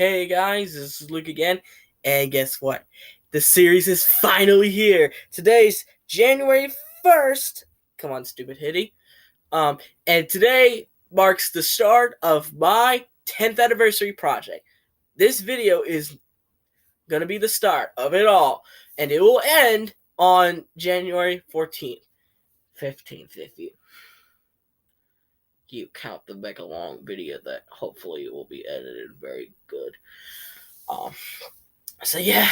Hey guys, this is Luke again, and guess what? The series is finally here. Today's January 1st. Come on, stupid hitty. And today marks the start of my 10th anniversary project. This video is gonna be the start of it all, and it will end on January 14th, 15th, if you count the mega long video that hopefully will be edited very good. So yeah,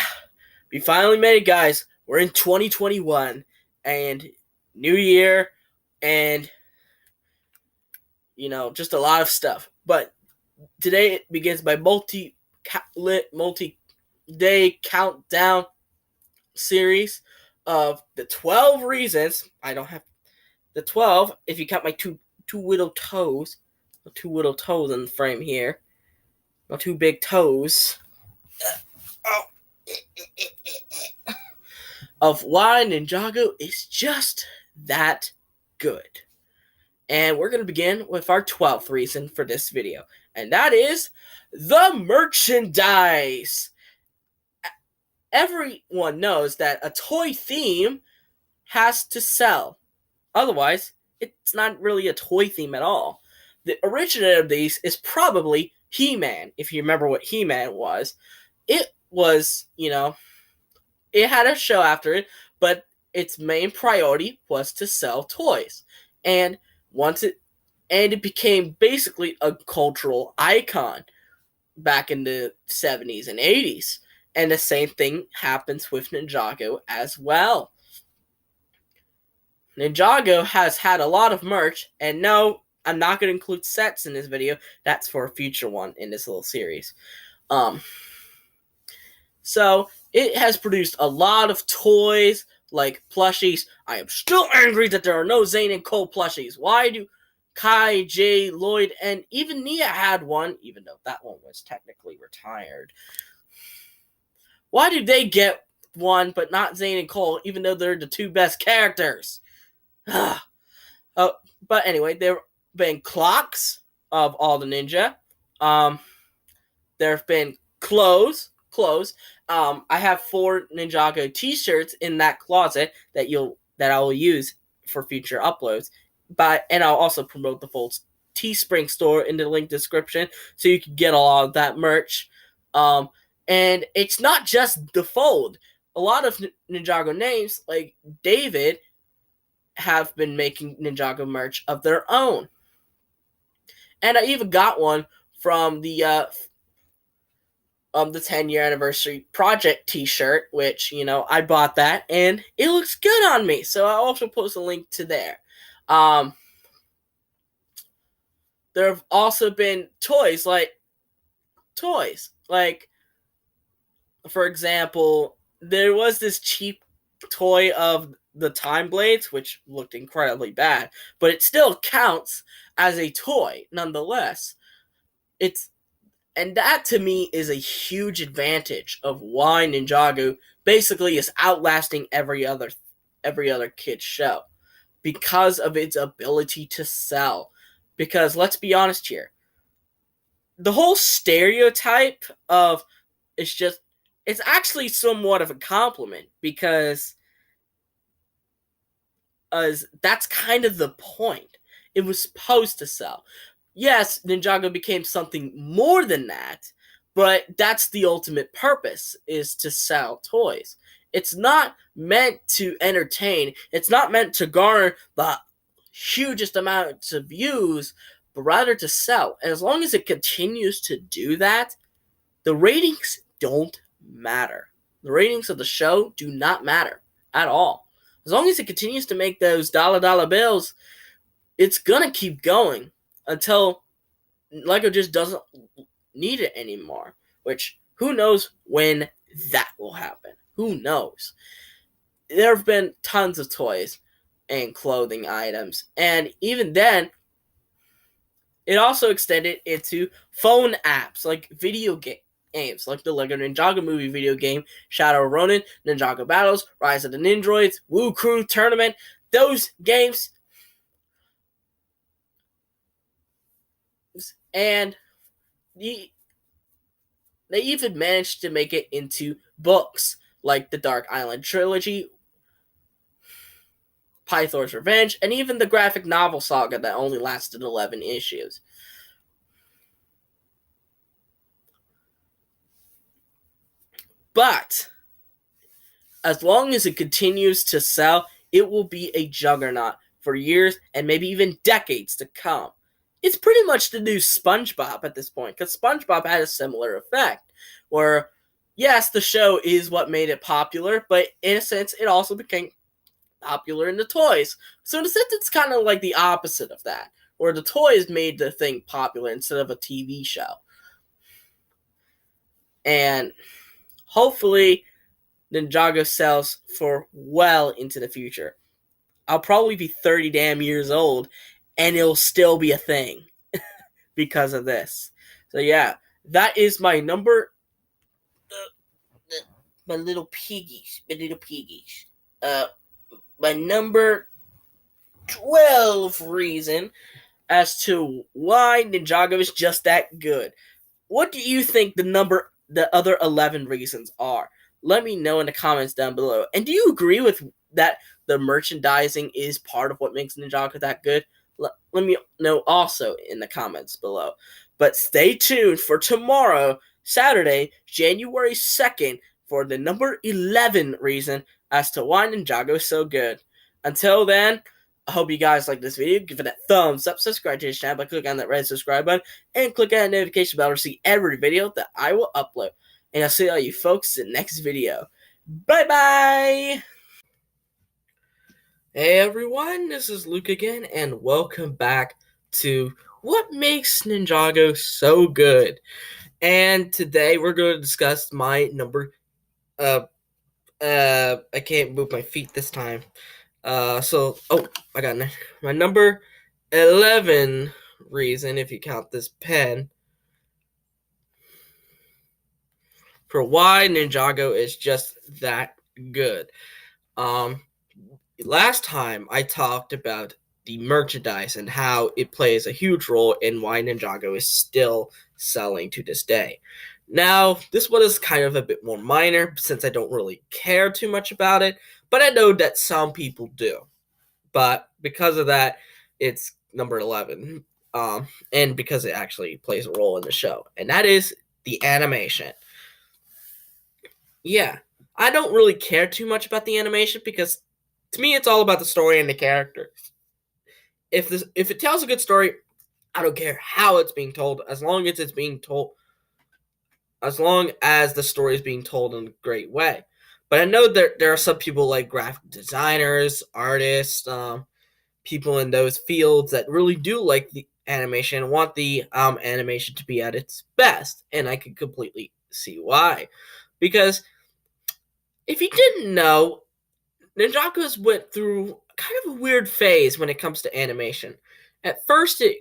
we finally made it, guys. We're in 2021, and new year, and just a lot of stuff. But today it begins my multi-day countdown series of the 12 reasons. I don't have the 12 if you count my two little toes, in the frame here, my two big toes. Oh. Of why Ninjago is just that good. And we're going to begin with our 12th reason for this video, and that is the merchandise. Everyone knows that a toy theme has to sell. Otherwise, it's not really a toy theme at all. The originator of these is probably He-Man, if you remember what He-Man was. It was, it had a show after it, but its main priority was to sell toys. And it became basically a cultural icon back in the 70s and 80s. And the same thing happens with Ninjago as well. Ninjago has had a lot of merch, and no, I'm not going to include sets in this video. That's for a future one in this little series. So it has produced a lot of toys, like plushies. I am still angry that there are no Zane and Cole plushies. Why do Kai, Jay, Lloyd, and even Nia had one, even though that one was technically retired? Why do they get one, but not Zane and Cole, even though they're the two best characters? But anyway, there have been clocks of all the ninja. There have been clothes. I have 4 Ninjago t-shirts in that closet that I will use for future uploads. And I'll also promote the full Teespring store in the link description, so you can get a lot of that merch. And it's not just the fold. A lot of Ninjago names, like David, have been making Ninjago merch of their own. And I even got one from the 10-year anniversary project t-shirt, which, I bought that, and it looks good on me. So I'll also post a link to there. There have also been toys, for example, there was this cheap toy of the Time Blades, which looked incredibly bad, but it still counts as a toy nonetheless. And that, to me, is a huge advantage of why Ninjago basically is outlasting every other kid's show, because of its ability to sell. Because let's be honest here, the whole stereotype of it's actually somewhat of a compliment, because that's kind of the point. It was supposed to sell. Yes, Ninjago became something more than that, but that's the ultimate purpose, is to sell toys. It's not meant to entertain. It's not meant to garner the hugest amounts of views, but rather to sell. And as long as it continues to do that, the ratings don't matter. The ratings of the show do not matter at all. As long as it continues to make those dollar bills, it's gonna keep going until LEGO just doesn't need it anymore. Which, who knows when that will happen? Who knows? There have been tons of toys and clothing items, and even then, it also extended into phone apps, like video games, like the LEGO Ninjago movie video game, Shadow of Ronin, Ninjago Battles, Rise of the Ninjroids, Woo Crew Tournament. Those games, and they even managed to make it into books like the Dark Island trilogy, Pythor's Revenge, and even the graphic novel saga that only lasted 11 issues. But as long as it continues to sell, it will be a juggernaut for years and maybe even decades to come. It's pretty much the new SpongeBob at this point, because SpongeBob had a similar effect, where yes, the show is what made it popular, but in a sense, it also became popular in the toys. So in a sense, it's kind of like the opposite of that, where the toys made the thing popular instead of a TV show. And hopefully, Ninjago sells for well into the future. I'll probably be 30 damn years old, and it'll still be a thing because of this. So yeah, that is my number. My little piggies, Uh, my number 12 reason as to why Ninjago is just that good. What do you think the other 11 reasons are? Let me know in the comments down below. And do you agree with that the merchandising is part of what makes Ninjago that good? Let me know also in the comments below. But stay tuned for tomorrow, Saturday, January 2nd, for the number 11 reason as to why Ninjago is so good. Until then, I hope you guys like this video. Give it a thumbs up, subscribe to this channel by clicking on that red subscribe button, and click on the notification bell to see every video that I will upload. And I'll see all you folks in the next video. Bye-bye! Hey everyone, this is Luke again, and welcome back to What Makes Ninjago So Good. And today we're going to discuss my number, I can't move my feet this time. I got my number 11 reason, if you count this pen, for why Ninjago is just that good. Last time I talked about the merchandise and how it plays a huge role in why Ninjago is still selling to this day. Now, this one is kind of a bit more minor since I don't really care too much about it, but I know that some people do. But because of that, it's number 11. And because it actually plays a role in the show, and that is the animation. Yeah, I don't really care too much about the animation because to me, it's all about the story and the characters. If it tells a good story, I don't care how it's being told, as long as it's being told, as long as the story is being told in a great way. But I know there are some people like graphic designers, artists, people in those fields that really do like the animation and want the animation to be at its best, and I can completely see why. Because if you didn't know, Ninjago's went through kind of a weird phase when it comes to animation. At first, it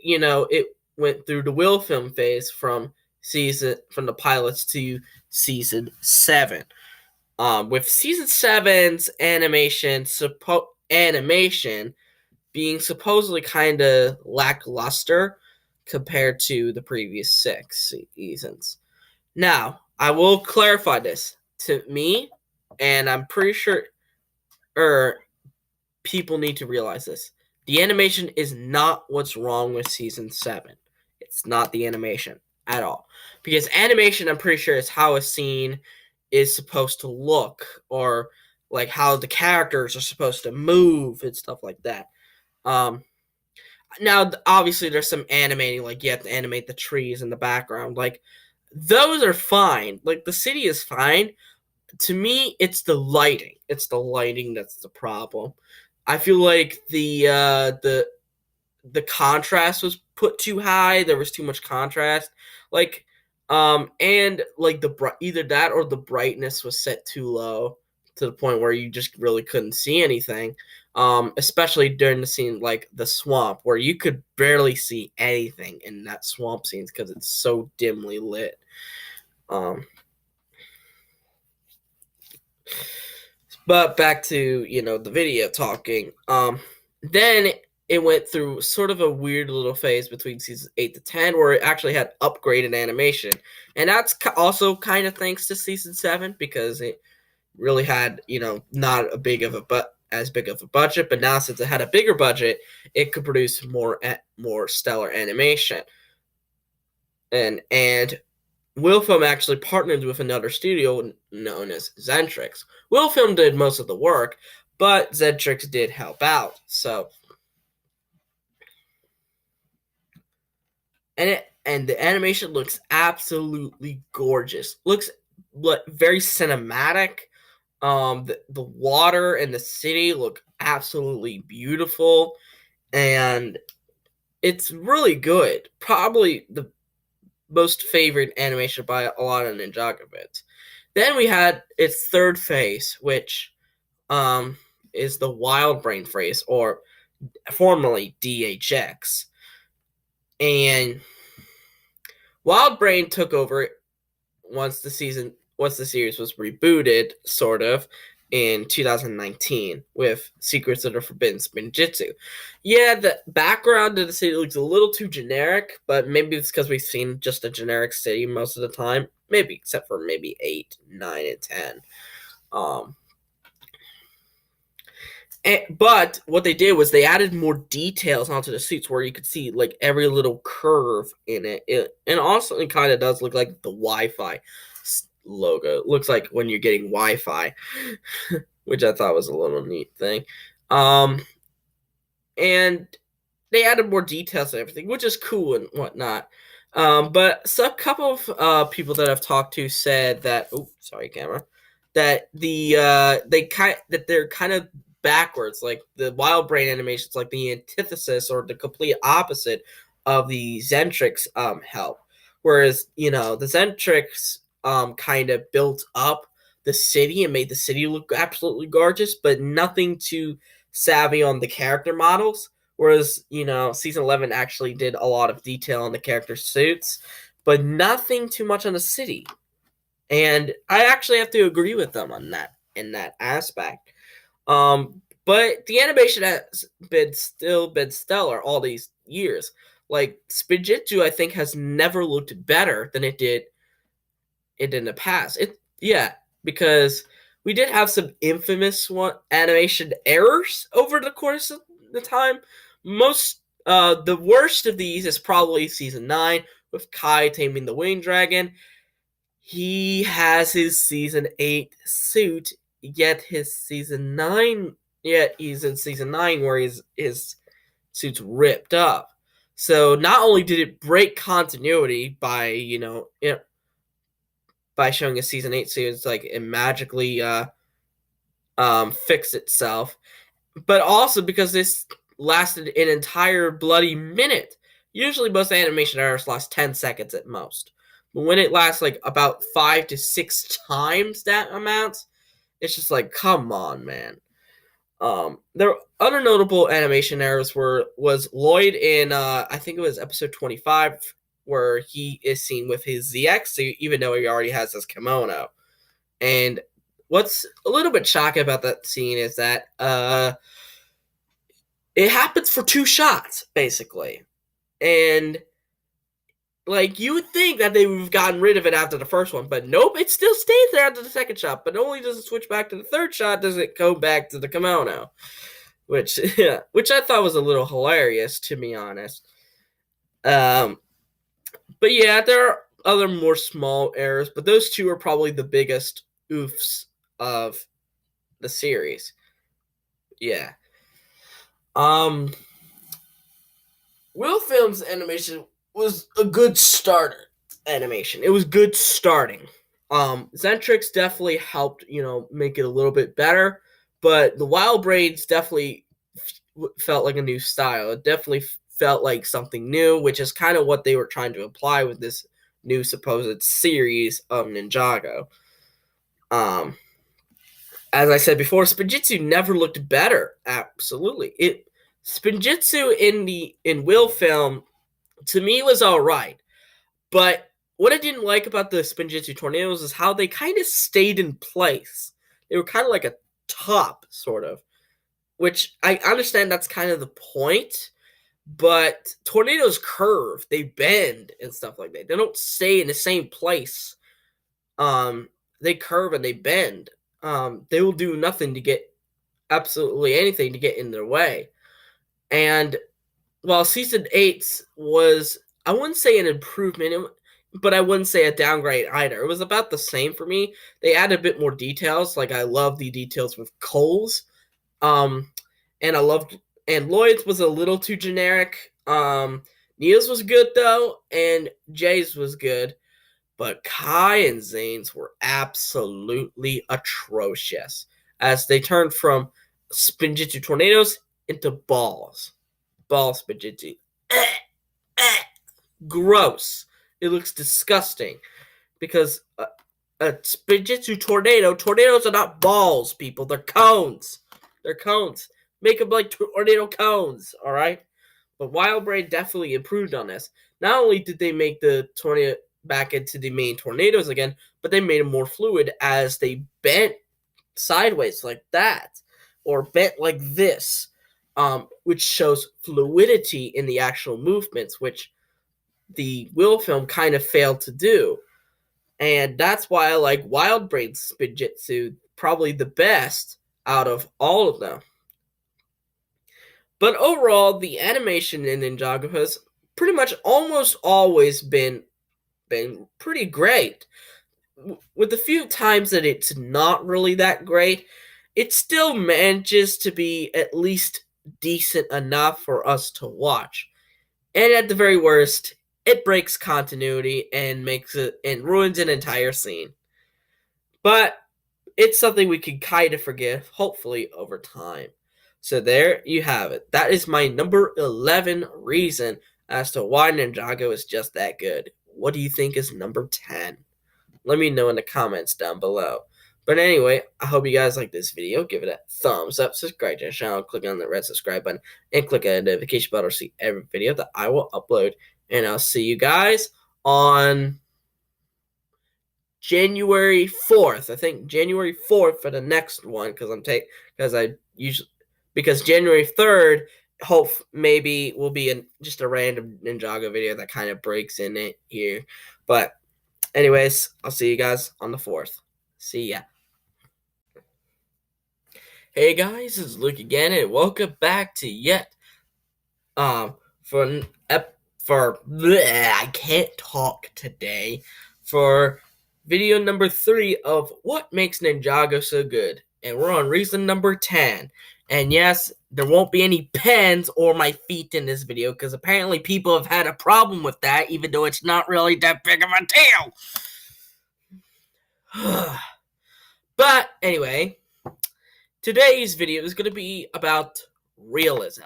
went through the Will film phase from the pilots to season 7. With season 7's animation being supposedly kind of lackluster compared to the previous 6 seasons. Now, I will clarify this. To me, and I'm pretty sure people need to realize this. The animation is not what's wrong with season 7. It's not the animation at all. Because animation, I'm pretty sure, is how a scene is supposed to look, or like how the characters are supposed to move and stuff like that. Now, obviously, there's some animating, like you have to animate the trees in the background. Like, those are fine. Like, the city is fine. To me, it's the lighting. It's the lighting that's the problem. I feel like the contrast was put too high. There was too much contrast. Like, and like either that or the brightness was set too low to the point where you just really couldn't see anything. Especially during the scene like the swamp, where you could barely see anything in that swamp scene because it's so dimly lit. But back to the video talking. Then it went through sort of a weird little phase between seasons 8 to 10 where it actually had upgraded animation. And that's also kind of thanks to season 7 because it really had, not as big of a budget, but now since it had a bigger budget, it could produce more stellar animation. And Wilfilm actually partnered with another studio known as Zentrix. Wilfilm did most of the work, but Zentrix did help out. So, and the animation looks absolutely gorgeous. Looks very cinematic. The water and the city look absolutely beautiful, and it's really good. Probably the most favorite animation by a lot of Ninjago fans. Then we had its third phase, which is the Wild Brain phase, or formerly DHX. And Wild Brain took over once the series was rebooted, sort of, in 2019 with Secrets of the Forbidden Spinjitzu. Yeah, the background of the city looks a little too generic, but maybe it's because we've seen just a generic city most of the time. Maybe, except for maybe 8, 9, and 10. But what they did was they added more details onto the suits where you could see like every little curve in it. And also it kind of does look like the Wi-Fi logo. It looks like when you're getting Wi-Fi, which I thought was a little neat thing. And they added more details and everything, which is cool and whatnot. But a couple of people that I've talked to said that, that they're kind of backwards. Like the Wild Brain animations, like the antithesis or the complete opposite of the Zentrix help. Whereas the Zentrix kind of built up the city and made the city look absolutely gorgeous, but nothing too savvy on the character models. Whereas, season 11 actually did a lot of detail on the character suits, but nothing too much on the city. And I actually have to agree with them on that, in that aspect. But the animation has still been stellar all these years. Like, Spinjitzu, I think, has never looked better than it did in the past. Because we did have some infamous animation errors over the course of the time. The worst of these is probably season 9 with Kai taming the winged dragon. He has his season 8 suit, yet he's in season 9 where his suit's ripped up. So not only did it break continuity by showing a season 8 suit, it's like it magically fixed itself, but also because this lasted an entire bloody minute. Usually most animation errors last 10 seconds at most. But when it lasts like about 5 to 6 times that amount, it's just like, come on, man. There other notable animation errors was Lloyd in I think it was episode 25, where he is seen with his ZX suit, even though he already has his kimono. And what's a little bit shocking about that scene is that it happens for 2 shots, basically. And like, you would think that they would have gotten rid of it after the first one, but nope, it still stays there after the second shot. But only does it switch back to the third shot, does it go back to the kimono. Which I thought was a little hilarious, to be honest. But yeah, there are other more small errors, but those 2 are probably the biggest oofs of the series. Yeah. Wilfilm's animation was a good starter animation. It was good starting. Zentrix definitely helped, make it a little bit better, but the Wild Brains definitely felt like a new style. It definitely felt like something new, which is kind of what they were trying to imply with this new supposed series of Ninjago. As I said before, Spinjitzu never looked better. Absolutely. Spinjitzu in Wilfilm, to me, was alright. But what I didn't like about the Spinjitzu tornadoes is how they kind of stayed in place. They were kind of like a top, sort of. which I understand that's kind of the point, but tornadoes curve, they bend and stuff like that. They don't stay in the same place. They curve and they bend. They will do nothing to get absolutely anything to get in their way. And while season 8 was, I wouldn't say an improvement, but I wouldn't say a downgrade either. It was about the same for me. They added a bit more details. Like, I love the details with Cole's. And I loved, and Lloyd's was a little too generic. Neil's was good though, and Jay's was good. But Kai and Zane's were absolutely atrocious as they turned from Spinjitzu tornadoes into balls. Ball Spinjitzu. Gross. It looks disgusting because a Spinjitzu tornadoes are not balls, people. They're cones. They're cones. Make them like tornado cones, all right? But Wildbrain definitely improved on this. Not only did they make the tornado back into the main tornadoes again, but they made them more fluid as they bent sideways like that, or bent like this, which shows fluidity in the actual movements, which the Will film kind of failed to do. And that's why I like Wildbrain's Spinjitzu probably the best out of all of them. But overall, the animation in Ninjago has pretty much almost always been pretty great. With the few times that it's not really that great, it still manages to be at least decent enough for us to watch. And at the very worst, it breaks continuity and makes it and ruins an entire scene. But it's something we can kind of forgive, hopefully, over time. So there you have it. That is my number 11 reason as to why Ninjago is just that good. What do you think is number 10? Let me know in the comments down below. But anyway, I hope you guys like this video. Give it a thumbs up, subscribe to the channel, click on the red subscribe button, and click on the notification bell to see every video that I will upload. And I'll see you guys on January 4th. I think January 4th for the next one, because January 3rd maybe will be just a random Ninjago video that kind of breaks in it here. But anyways, I'll see you guys on the 4th. See ya. Hey guys, it's Luke again, and welcome back to I can't talk today, for video number 3 of what makes Ninjago so good. And we're on reason number 10. And yes, there won't be any pens or my feet in this video, because apparently people have had a problem with that, even though it's not really that big of a deal. But anyway, today's video is going to be about realism,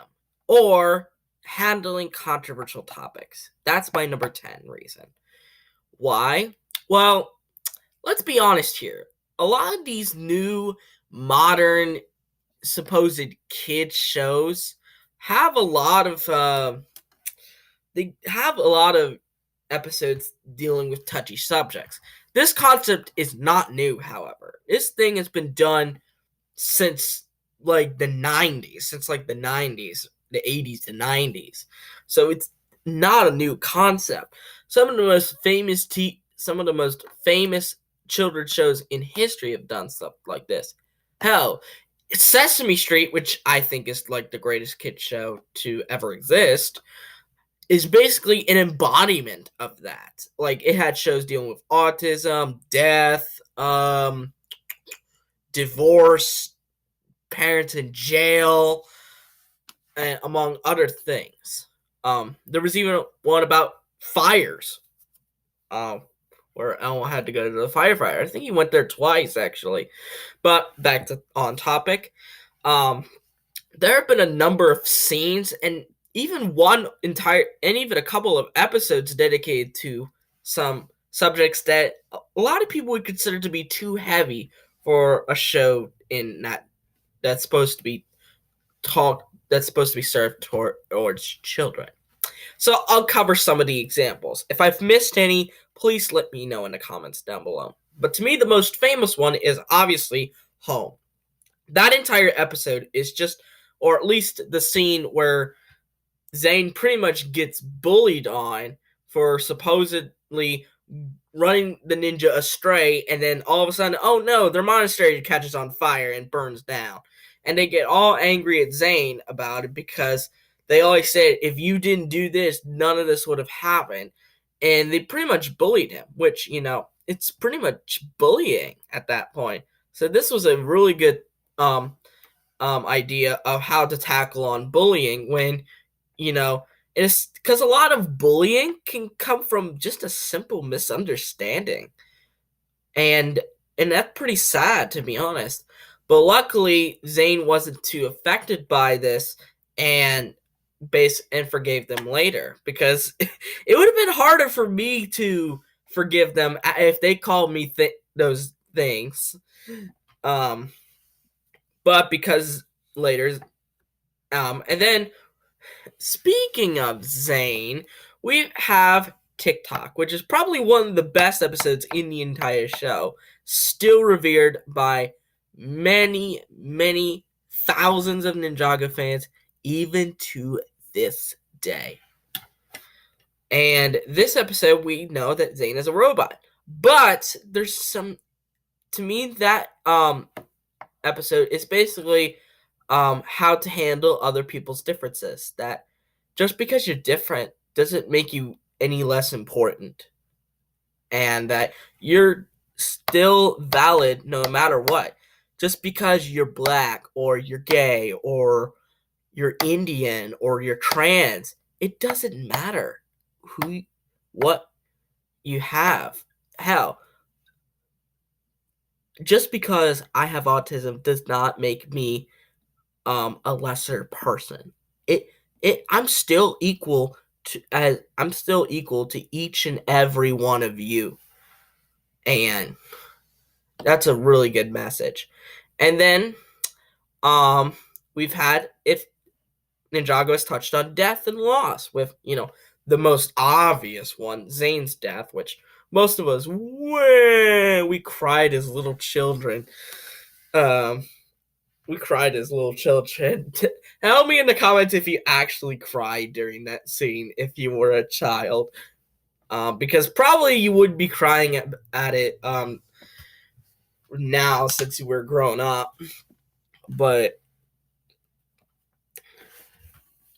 or handling controversial topics. That's my number 10 reason. Why? Well, let's be honest here. A lot of these new, modern, supposed kid shows have a lot of episodes dealing with touchy subjects. This concept is not new, however. This thing has been done since the 90s, the 80s to 90s. So it's not a new concept. Some of the most famous children's shows in history have done stuff like this. Hell, Sesame Street, which I think is like the greatest kids show to ever exist, is basically an embodiment of that. Like, it had shows dealing with autism, death, divorce, parents in jail, and among other things. There was even one about fires, where Elmo had to go to the firefighter. I think he went there twice, actually. But back to on topic. There have been a number of scenes, and even a couple of episodes dedicated to some subjects that a lot of people would consider to be too heavy for a show that's supposed to be served towards children. So I'll cover some of the examples. If I've missed any, please let me know in the comments down below. But to me, the most famous one is obviously Home. That entire episode is just or at least the scene where Zane pretty much gets bullied on for supposedly running the ninja astray, and then all of a sudden, oh no, their monastery catches on fire and burns down. And they get all angry at Zane about it because they always said, if you didn't do this, none of this would have happened. And they pretty much bullied him, which, it's pretty much bullying at that point. So this was a really good idea of how to tackle on bullying when, it's because a lot of bullying can come from just a simple misunderstanding. And that's pretty sad, to be honest. But luckily, Zane wasn't too affected by this and forgave them later, because it would have been harder for me to forgive them if they called me those things. But because later, and then speaking of Zane, we have TikTok, which is probably one of the best episodes in the entire show. Still revered by many, many thousands of Ninjago fans, even to this day. And this episode, we know that Zane is a robot. But there's some, to me, that episode is basically how to handle other people's differences. That just because you're different doesn't make you any less important. And that you're still valid no matter what. Just because you're black or you're gay or you're Indian or you're trans, it doesn't matter what you have. Hell, just because I have autism does not make me a lesser person. I'm still equal to each and every one of you. And that's a really good message. And then we've had, if Ninjago has touched on death and loss with, the most obvious one, Zane's death, which most of us, we cried as little children. We cried as little children. Tell me in the comments if you actually cried during that scene if you were a child. Because probably you would be crying at it now since you were grown up. But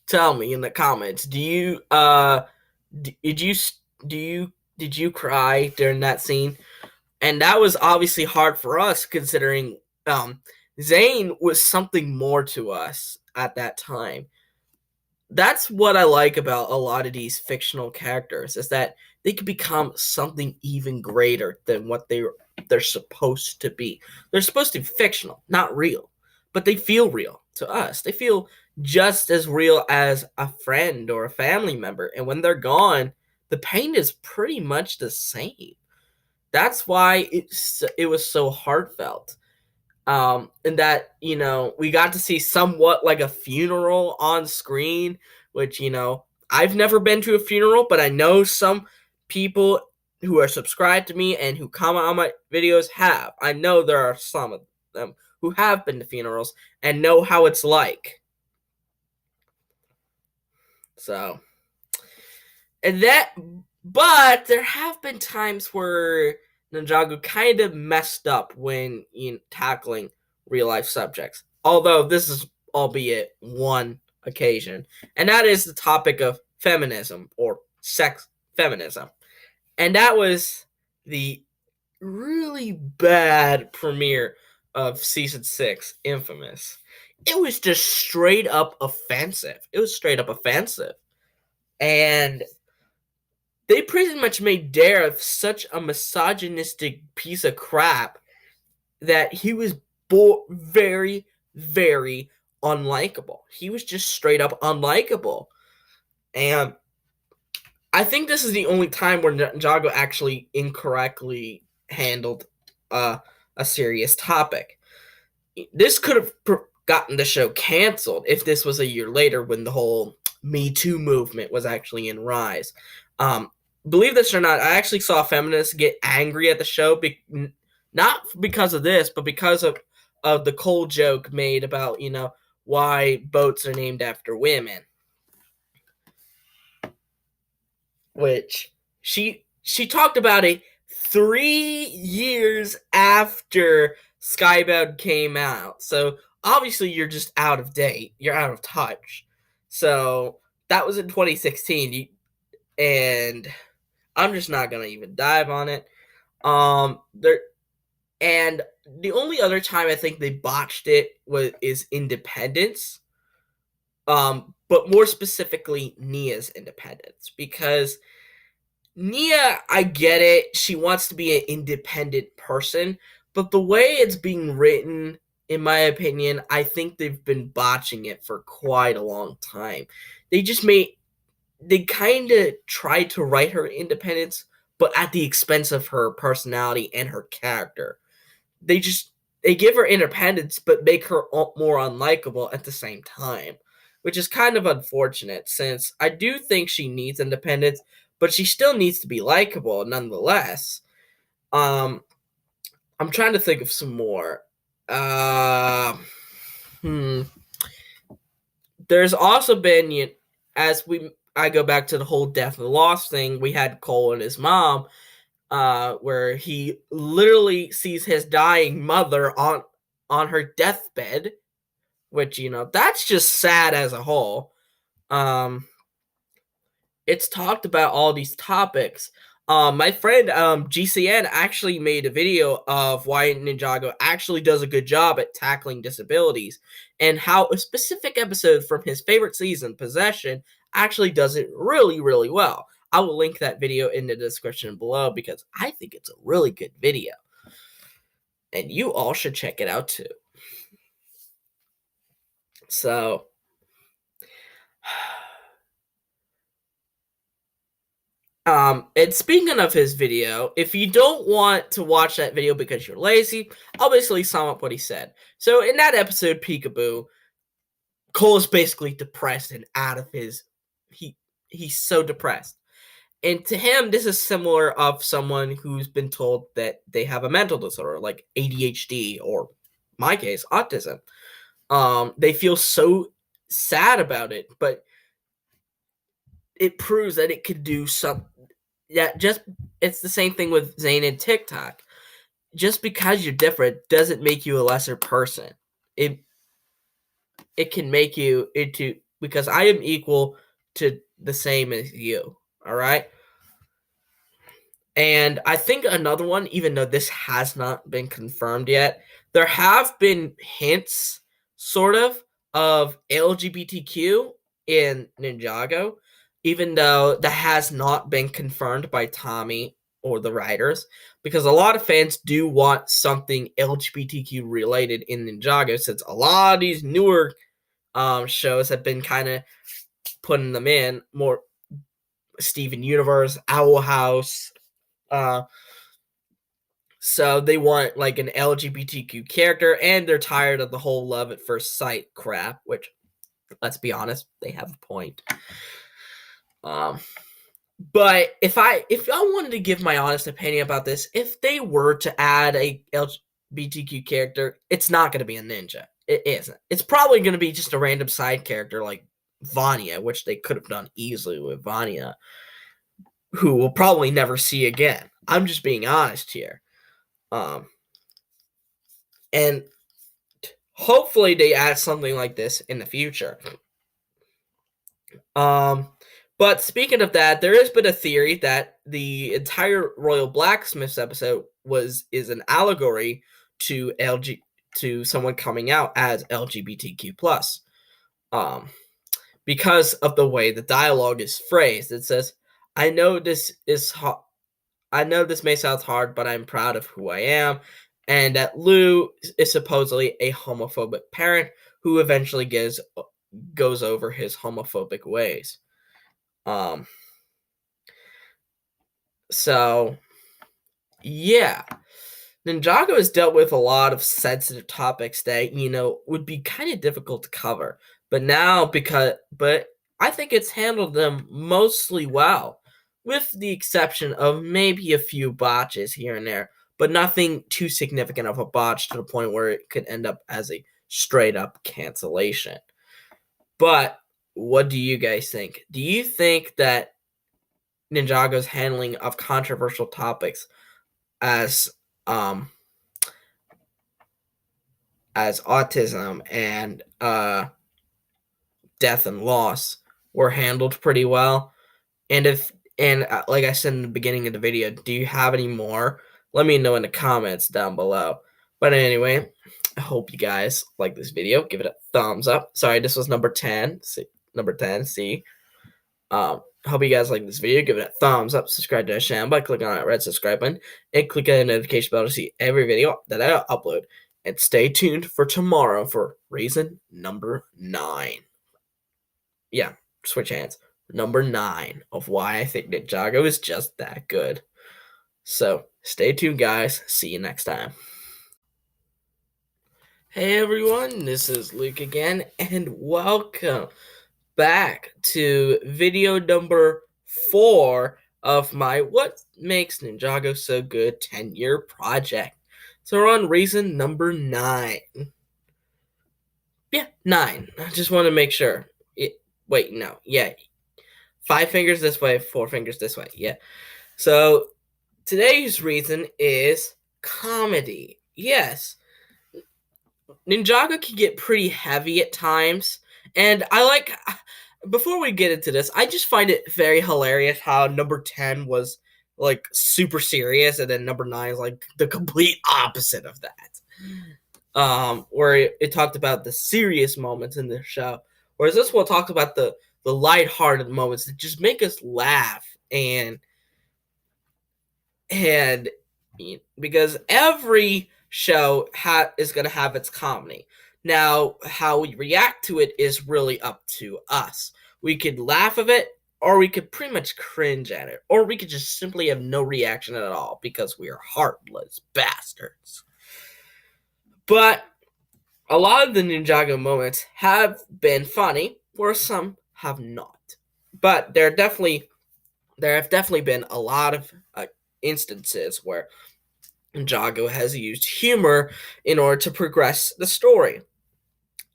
tell me in the comments, did you cry during that scene? And that was obviously hard for us, considering Zane was something more to us at that time. That's what I like about a lot of these fictional characters, is that they can become something even greater than what they're supposed to be. They're supposed to be fictional, not real, but they feel real to us. They feel just as real as a friend or a family member, and when they're gone, the pain is pretty much the same. That's why it was so heartfelt. And that, we got to see somewhat like a funeral on screen, which, I've never been to a funeral, but I know some people who are subscribed to me and who comment on my videos have. I know there are some of them who have been to funerals and know how it's like. So, but there have been times where Ninjago kind of messed up when tackling real life subjects. Although this is albeit one occasion. And that is the topic of feminism or sex feminism. And that was the really bad premiere of season 6, Infamous. It was just straight up offensive. And they pretty much made Dareth such a misogynistic piece of crap that he was very, very unlikable. He was just straight up unlikable. And I think this is the only time where Ninjago actually incorrectly handled a serious topic. This could have gotten the show canceled if this was a year later when the whole Me Too movement was actually in rise. Believe this or not, I actually saw feminists get angry at the show, not because of this, but because of the cold joke made about, why boats are named after women. Which she talked about it 3 years after Skybound came out. So obviously you're just out of date. You're out of touch. So that was in 2016, and I'm just not gonna even dive on it. There and the only other time I think they botched it is Independence. But more specifically, Nia's Independence, because Nia, I get it. She wants to be an independent person, but the way it's being written, in my opinion, I think they've been botching it for quite a long time. They kind of tried to write her independence, but at the expense of her personality and her character. They just they give her independence, but make her more unlikable at the same time, which is kind of unfortunate since I do think she needs independence, but she still needs to be likable nonetheless. Um, I'm trying to think of some more. Uh, hmm. There's also been, as I go back to the whole death and loss thing. We had Cole and his mom, where he literally sees his dying mother on her deathbed, which that's just sad as a whole. Um, it's talked about all these topics. My friend GCN actually made a video of why Ninjago actually does a good job at tackling disabilities, and how a specific episode from his favorite season, Possession, actually does it really, really well. I will link that video in the description below because I think it's a really good video. And you all should check it out too. So, and speaking of his video, if you don't want to watch that video because you're lazy, I'll basically sum up what he said. So in that episode, Peekaboo, Cole is basically depressed and out of his he's so depressed. And to him, this is similar of someone who's been told that they have a mental disorder like ADHD, or in my case, autism. They feel so sad about it, but it proves that it could do something. It's the same thing with Zane and TikTok. Just because you're different doesn't make you a lesser person. It can make you into, because I am equal to the same as you. All right. And I think another one, even though this has not been confirmed yet, there have been hints, sort of LGBTQ in Ninjago, even though that has not been confirmed by Tommy or the writers, because a lot of fans do want something LGBTQ related in Ninjago, since a lot of these newer shows have been kind of putting them in more. Steven Universe, Owl House. So they want like an LGBTQ character, and they're tired of the whole love at first sight crap, which, let's be honest, they have a point. But if I wanted to give my honest opinion about this, if they were to add a LGBTQ character, it's not going to be a ninja. It isn't. It's probably going to be just a random side character like Vanya, which they could have done easily with Vanya, who we'll probably never see again. I'm just being honest here. And hopefully they add something like this in the future. But speaking of that, there has been a theory that the entire Royal Blacksmiths episode is an allegory to someone coming out as LGBTQ+. Because of the way the dialogue is phrased. It says, I know this may sound hard, but I'm proud of who I am. And that Lou is supposedly a homophobic parent who eventually goes over his homophobic ways. So, yeah. Ninjago has dealt with a lot of sensitive topics that, would be kind of difficult to cover. But I think it's handled them mostly well, with the exception of maybe a few botches here and there, but nothing too significant of a botch to the point where it could end up as a straight up cancellation. But what do you guys think? Do you think that Ninjago's handling of controversial topics as autism and death and loss were handled pretty well? And like I said in the beginning of the video, do you have any more? Let me know in the comments down below. But anyway, I hope you guys like this video. Give it a thumbs up. Sorry, this was number 10. Number 10, see. Hope you guys like this video. Give it a thumbs up. Subscribe to the channel by clicking on that red subscribe button. And click on the notification bell to see every video that I upload. And stay tuned for tomorrow for reason number 9. Yeah, switch hands. Number 9 of why I think Ninjago is just that good. So, stay tuned, guys. See you next time. Hey, everyone. This is Luke again, and welcome back to video number 4 of my What Makes Ninjago So Good 10-year project. So, we're on reason number 9. Yeah, 9. I just want to make sure. Wait, no. Yeah. 5 fingers this way, 4 fingers this way. Yeah. So, today's reason is comedy. Yes. Ninjago can get pretty heavy at times. And before we get into this, I just find it very hilarious how number 10 was, like, super serious. And then number 9 is, like, the complete opposite of that. Where it talked about the serious moments in the show. Whereas this one talks about the lighthearted moments that just make us laugh, and because every show is going to have its comedy. Now, how we react to it is really up to us. We could laugh at it, or we could pretty much cringe at it, or we could just simply have no reaction at all because we are heartless bastards. But a lot of the Ninjago moments have been funny, where some have not. But there have definitely been a lot of instances where Ninjago has used humor in order to progress the story.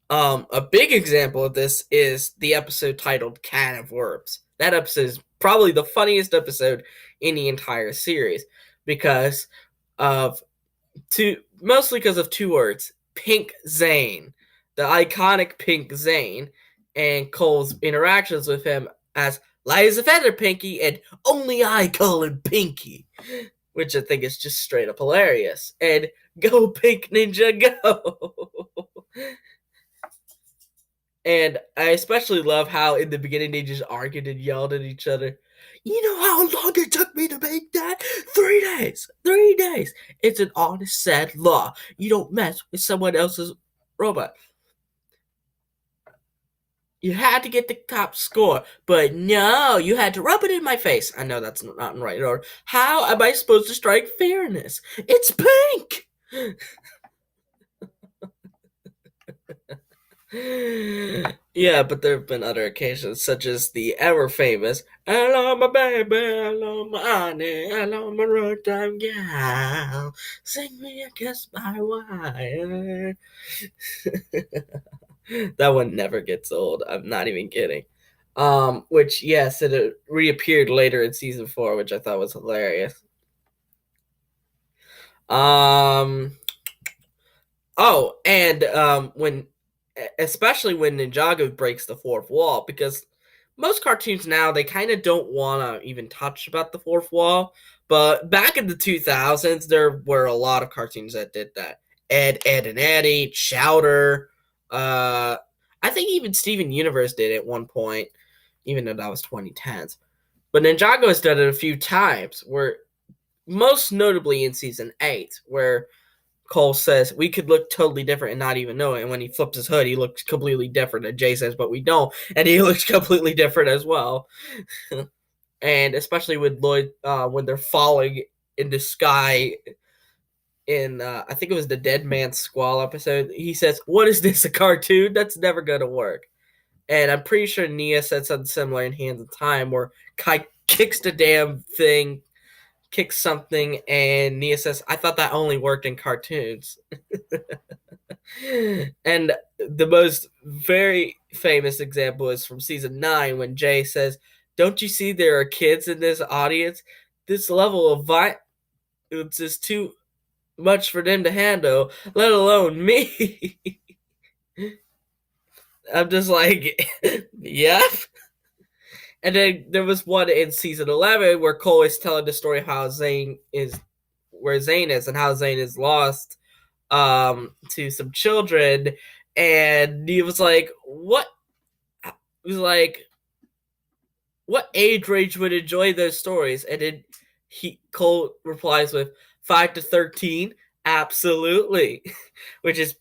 A big example of this is the episode titled Can of Worms. That episode is probably the funniest episode in the entire series because of mostly because of 2 words. Pink Zane, the iconic Pink Zane, and Cole's interactions with him as light as a feather, Pinky, and only I call him Pinky, which I think is just straight up hilarious. And go Pink Ninja, go! And I especially love how in the beginning they just argued and yelled at each other. You know how long it took me to make that? 3 days. 3 days. It's an honest, sad law. You don't mess with someone else's robot. You had to get the top score, but no, you had to rub it in my face. I know that's not in right order. How am I supposed to strike fairness? It's pink! Yeah, but there have been other occasions, such as the ever-famous hello, my baby, hello, my honey, hello, my ragtime gal, sing me a kiss by wire. That one never gets old. I'm not even kidding. Which, yes, it reappeared later in season 4, which I thought was hilarious. Especially when Ninjago breaks the 4th wall, because most cartoons now, they kind of don't want to even touch about the 4th wall. But back in the 2000s, there were a lot of cartoons that did that. Ed, and Eddie, Chowder. I think even Steven Universe did it at one point, even though that was 2010s. But Ninjago has done it a few times, where most notably in season 8, where Cole says, we could look totally different and not even know it. And when he flips his hood, he looks completely different. And Jay says, but we don't. And he looks completely different as well. And especially with Lloyd, when they're falling in the sky in, I think it was the Dead Man Squall episode, he says, what is this, a cartoon? That's never going to work. And I'm pretty sure Nia said something similar in Hands of Time, where Kai kicks the damn thing, kicks something, and Nia says, I thought that only worked in cartoons. And the most very famous example is from season 9 when Jay says, "Don't you see there are kids in this audience? This level of violence is too much for them to handle, let alone me." I'm just like, yep. And then there was one in season 11 where Cole is telling the story of how Zane is, where Zane is, and how Zane is lost to some children, and he was like, "What?" He was like, "What age range would enjoy those stories?" And then Cole replies with 5 to 13, absolutely, which is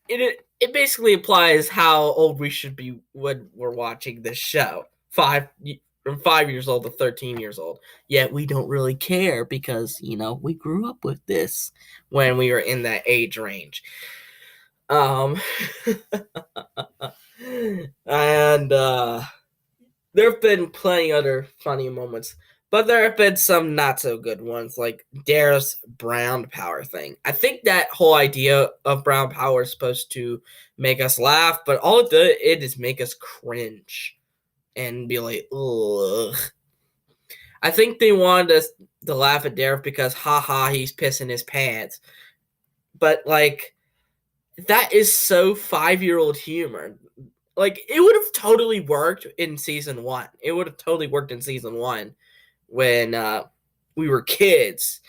it basically implies how old we should be when we're watching this show. From 5 years old to 13 years old. Yet we don't really care because we grew up with this when we were in that age range. Um, and there have been plenty other funny moments, but there have been some not so good ones, like Dare's brown power thing. I think that whole idea of brown power is supposed to make us laugh, but all it did is make us cringe and be like, ugh. I think they wanted us to laugh at Dare because, haha, he's pissing his pants. But, like, that is so 5-year-old humor. Like, it would have totally worked in season 1. It would have totally worked in season 1 when we were kids.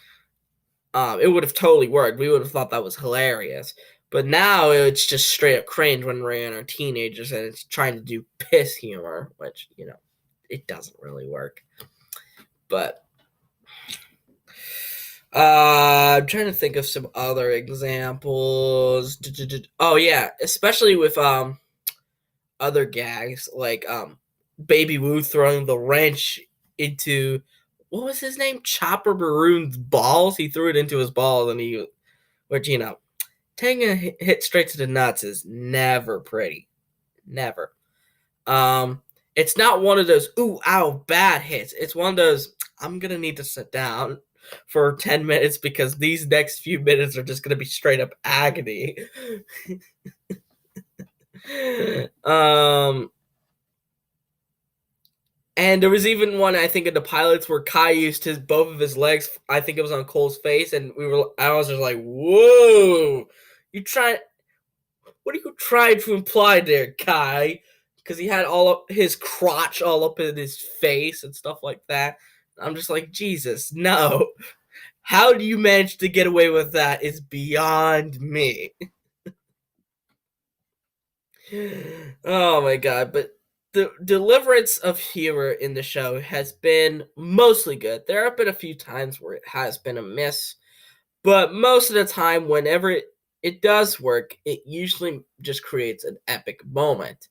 It would have totally worked. We would have thought that was hilarious. But now it's just straight up cringe when we're in our teenagers and it's trying to do piss humor, which, it doesn't really work. But I'm trying to think of some other examples. Oh yeah, especially with other gags like Baby Woo throwing the wrench into, what was his name? Chopper Maroon's balls. He threw it into his balls, and which taking a hit straight to the nuts is never pretty, never. It's not one of those ooh ow bad hits. It's one of those I'm gonna need to sit down for 10 minutes because these next few minutes are just gonna be straight up agony. And there was even one, I think, in the pilots where Kai used both of his legs. I think it was on Cole's face, and I was just like, "Whoa, what are you trying to imply there, Kai?" Because he had all of his crotch all up in his face and stuff like that. I'm just like, Jesus, no. How do you manage to get away with that is beyond me. Oh my god, but the deliverance of humor in the show has been mostly good. There have been a few times where it has been a miss, but most of the time, whenever it does work, it usually just creates an epic moment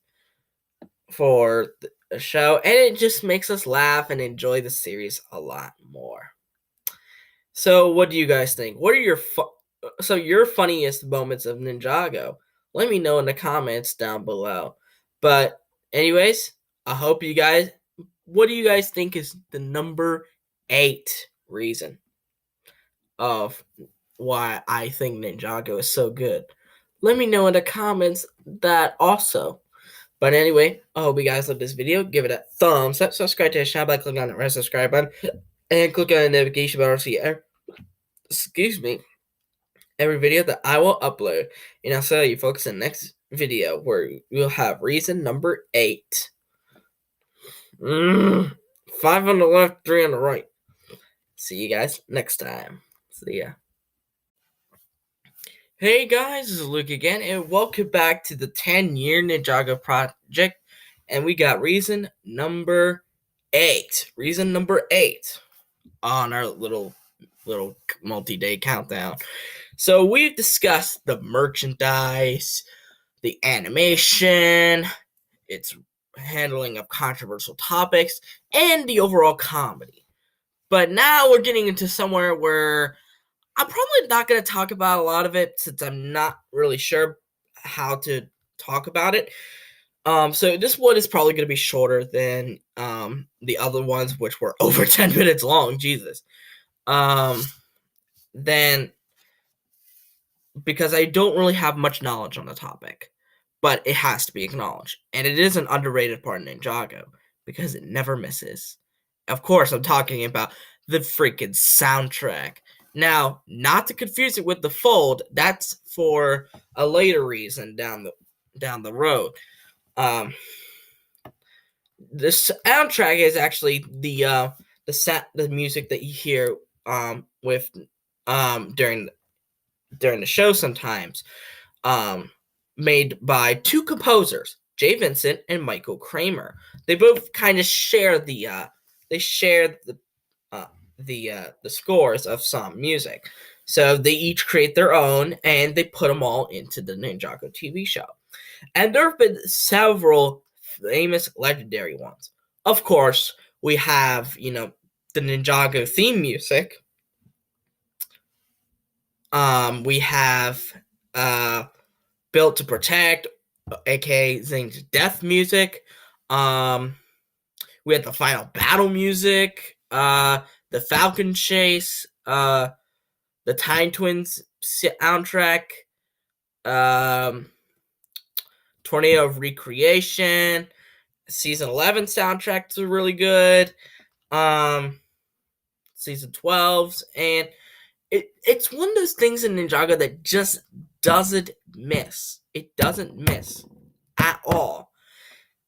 for the show, and it just makes us laugh and enjoy the series a lot more. So, what do you guys think? What are your funniest moments of Ninjago? Let me know in the comments down below. But anyways, I hope you guys. What do you guys think is the number 8 reason of why I think Ninjago is so good? Let me know in the comments that also. But anyway, I hope you guys loved this video. Give it a thumbs up. Subscribe to the channel by clicking on the red subscribe button. And click on the notification bell to see every video that I will upload. And I'll see you folks in the next video where we'll have reason number 8. 5 on the left, 3 on the right. See you guys next time. See ya. Hey guys, this is Luke again, and welcome back to the 10-year Ninjago project. And we got reason number 8. Reason number 8 on our little multi-day countdown. So we've discussed the merchandise, the animation, its handling of controversial topics, and the overall comedy. But now we're getting into somewhere where I'm probably not going to talk about a lot of it since I'm not really sure how to talk about it. So this one is probably going to be shorter than the other ones, which were over 10 minutes long. Jesus. because I don't really have much knowledge on the topic, but it has to be acknowledged. And it is an underrated part of Ninjago because it never misses. Of course, I'm talking about the freaking soundtrack. Now, not to confuse it with the Fold, that's for a later reason down the road. The soundtrack is actually the music that you hear with during the show sometimes, made by two composers, Jay Vincent and Michael Kramer. They both kind of share the scores of some music. So they each create their own, and they put them all into the Ninjago TV show. And there have been several famous legendary ones. Of course, we have, the Ninjago theme music. We have Built to Protect, aka Zane's death music. We had the final battle music, the Falcon Chase, the Time Twins soundtrack, Tornado of Recreation, Season 11 soundtracks are really good. Season 12's, and it's one of those things in Ninjago that just doesn't miss. It doesn't miss at all.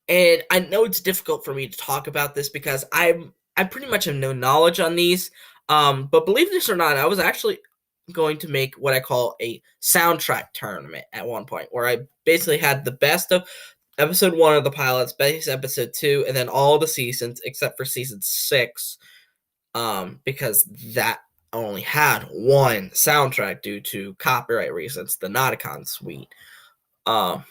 And I know it's difficult for me to talk about this because I pretty much have no knowledge on these. But believe this or not, I was actually going to make what I call a soundtrack tournament at one point, where I basically had the best of episode 1 of the pilots, best episode 2, and then all the seasons except for season 6, because that only had one soundtrack due to copyright reasons, the Nauticon suite. And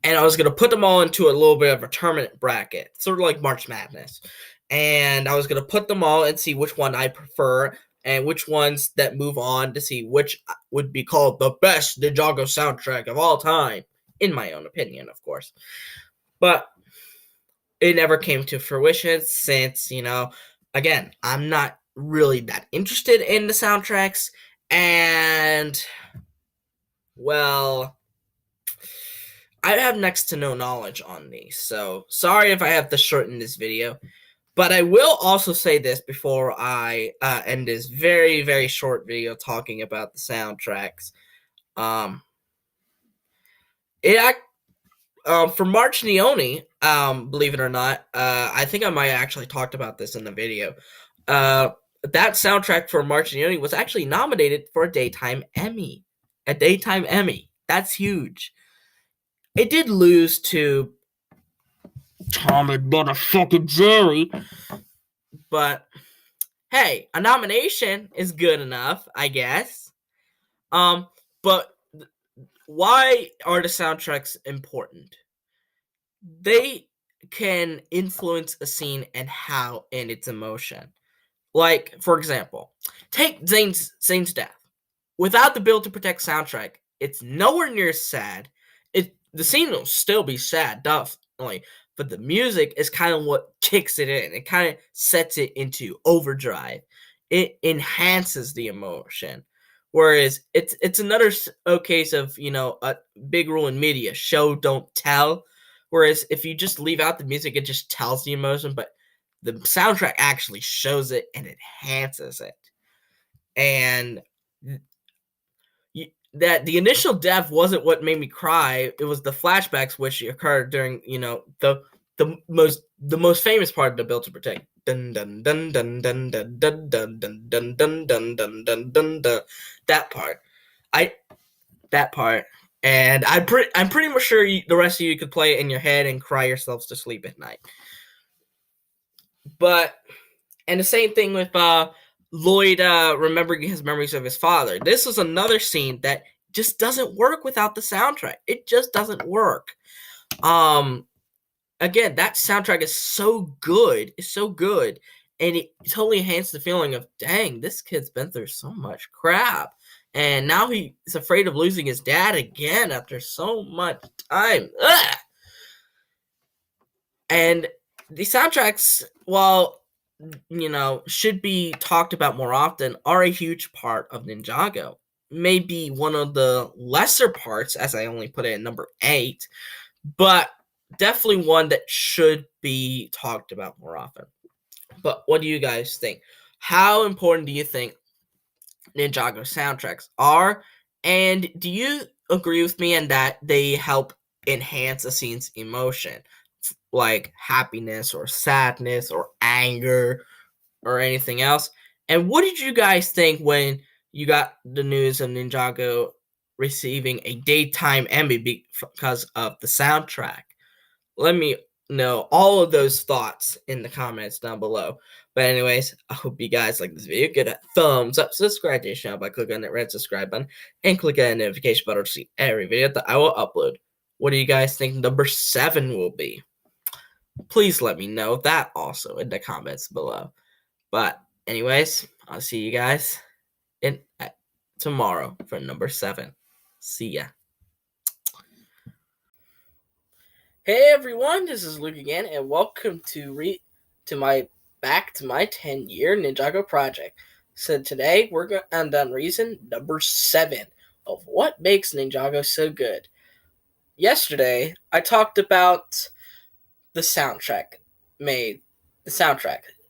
I was going to put them all into a little bit of a tournament bracket, sort of like March Madness. And I was going to put them all and see which one I prefer and which ones that move on to see which would be called the best Ninjago soundtrack of all time, in my own opinion, of course. But it never came to fruition since, again, I'm not really that interested in the soundtracks, and, well, I have next to no knowledge on these, so sorry if I have to shorten this video. But I will also say this before I end this very, very short video talking about the soundtracks. For March Neone, believe it or not, I think I might have actually talked about this in the video. That soundtrack for March Neone was actually nominated for a Daytime Emmy. A Daytime Emmy. That's huge. It did lose to Tom and motherfucking Jerry. But, hey, a nomination is good enough, I guess. But why are the soundtracks important? They can influence a scene and its emotion. Like, for example, take Zane's death. Without the Build to Protect soundtrack, it's nowhere near sad. The scene will still be sad, definitely, but the music is kind of what kicks it in. It kind of sets it into overdrive. It enhances the emotion. Whereas it's another case of, a big rule in media, show, don't tell. Whereas if you just leave out the music, it just tells the emotion, but the soundtrack actually shows it and enhances it. And that the initial death wasn't what made me cry. It was the flashbacks which occurred during, the most famous part of the Build to Protect. Dun dun dun dun dun dun dun dun dun dun dun dun dun dun dun dun. That part. And I'm pretty much sure the rest of you could play it in your head and cry yourselves to sleep at night. And the same thing with Lloyd remembering his memories of his father. This was another scene that just doesn't work without the soundtrack. It just doesn't work. Again, that soundtrack is so good. It's so good. And it totally enhances the feeling of, dang, this kid's been through so much crap. And now he's afraid of losing his dad again after so much time. Ugh! And the soundtracks, while, should be talked about more often, are a huge part of Ninjago. may be one of the lesser parts, as I only put it at number 8, but definitely one that should be talked about more often. But what do you guys think? How important do you think Ninjago soundtracks are? And do you agree with me in that they help enhance a scene's emotion, like happiness or sadness or anger or anything else? And what did you guys think when you got the news of Ninjago receiving a daytime Emmy because of the soundtrack? Let me know all of those thoughts in the comments down below. But anyways, I hope you guys like this video. Give it a thumbs up, subscribe to the channel by clicking on that red subscribe button, and click on the notification button to see every video that I will upload. What do you guys think number 7 will be? Please let me know that also in the comments below. But anyways, I'll see you guys in tomorrow for number 7. See ya. Hey everyone, this is Luke again, and welcome to my 10-year Ninjago project. So today we're going to end on reason number 7 of what makes Ninjago so good. Yesterday I talked about the soundtrack,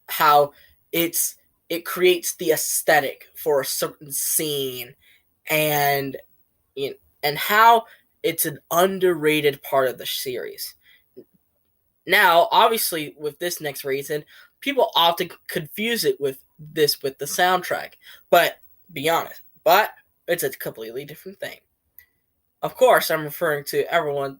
how it creates the aesthetic for a certain scene, and and how it's an underrated part of the series. Now, obviously, with this next reason, people often confuse it with the soundtrack. But be honest, it's a completely different thing. Of course, I'm referring to everyone's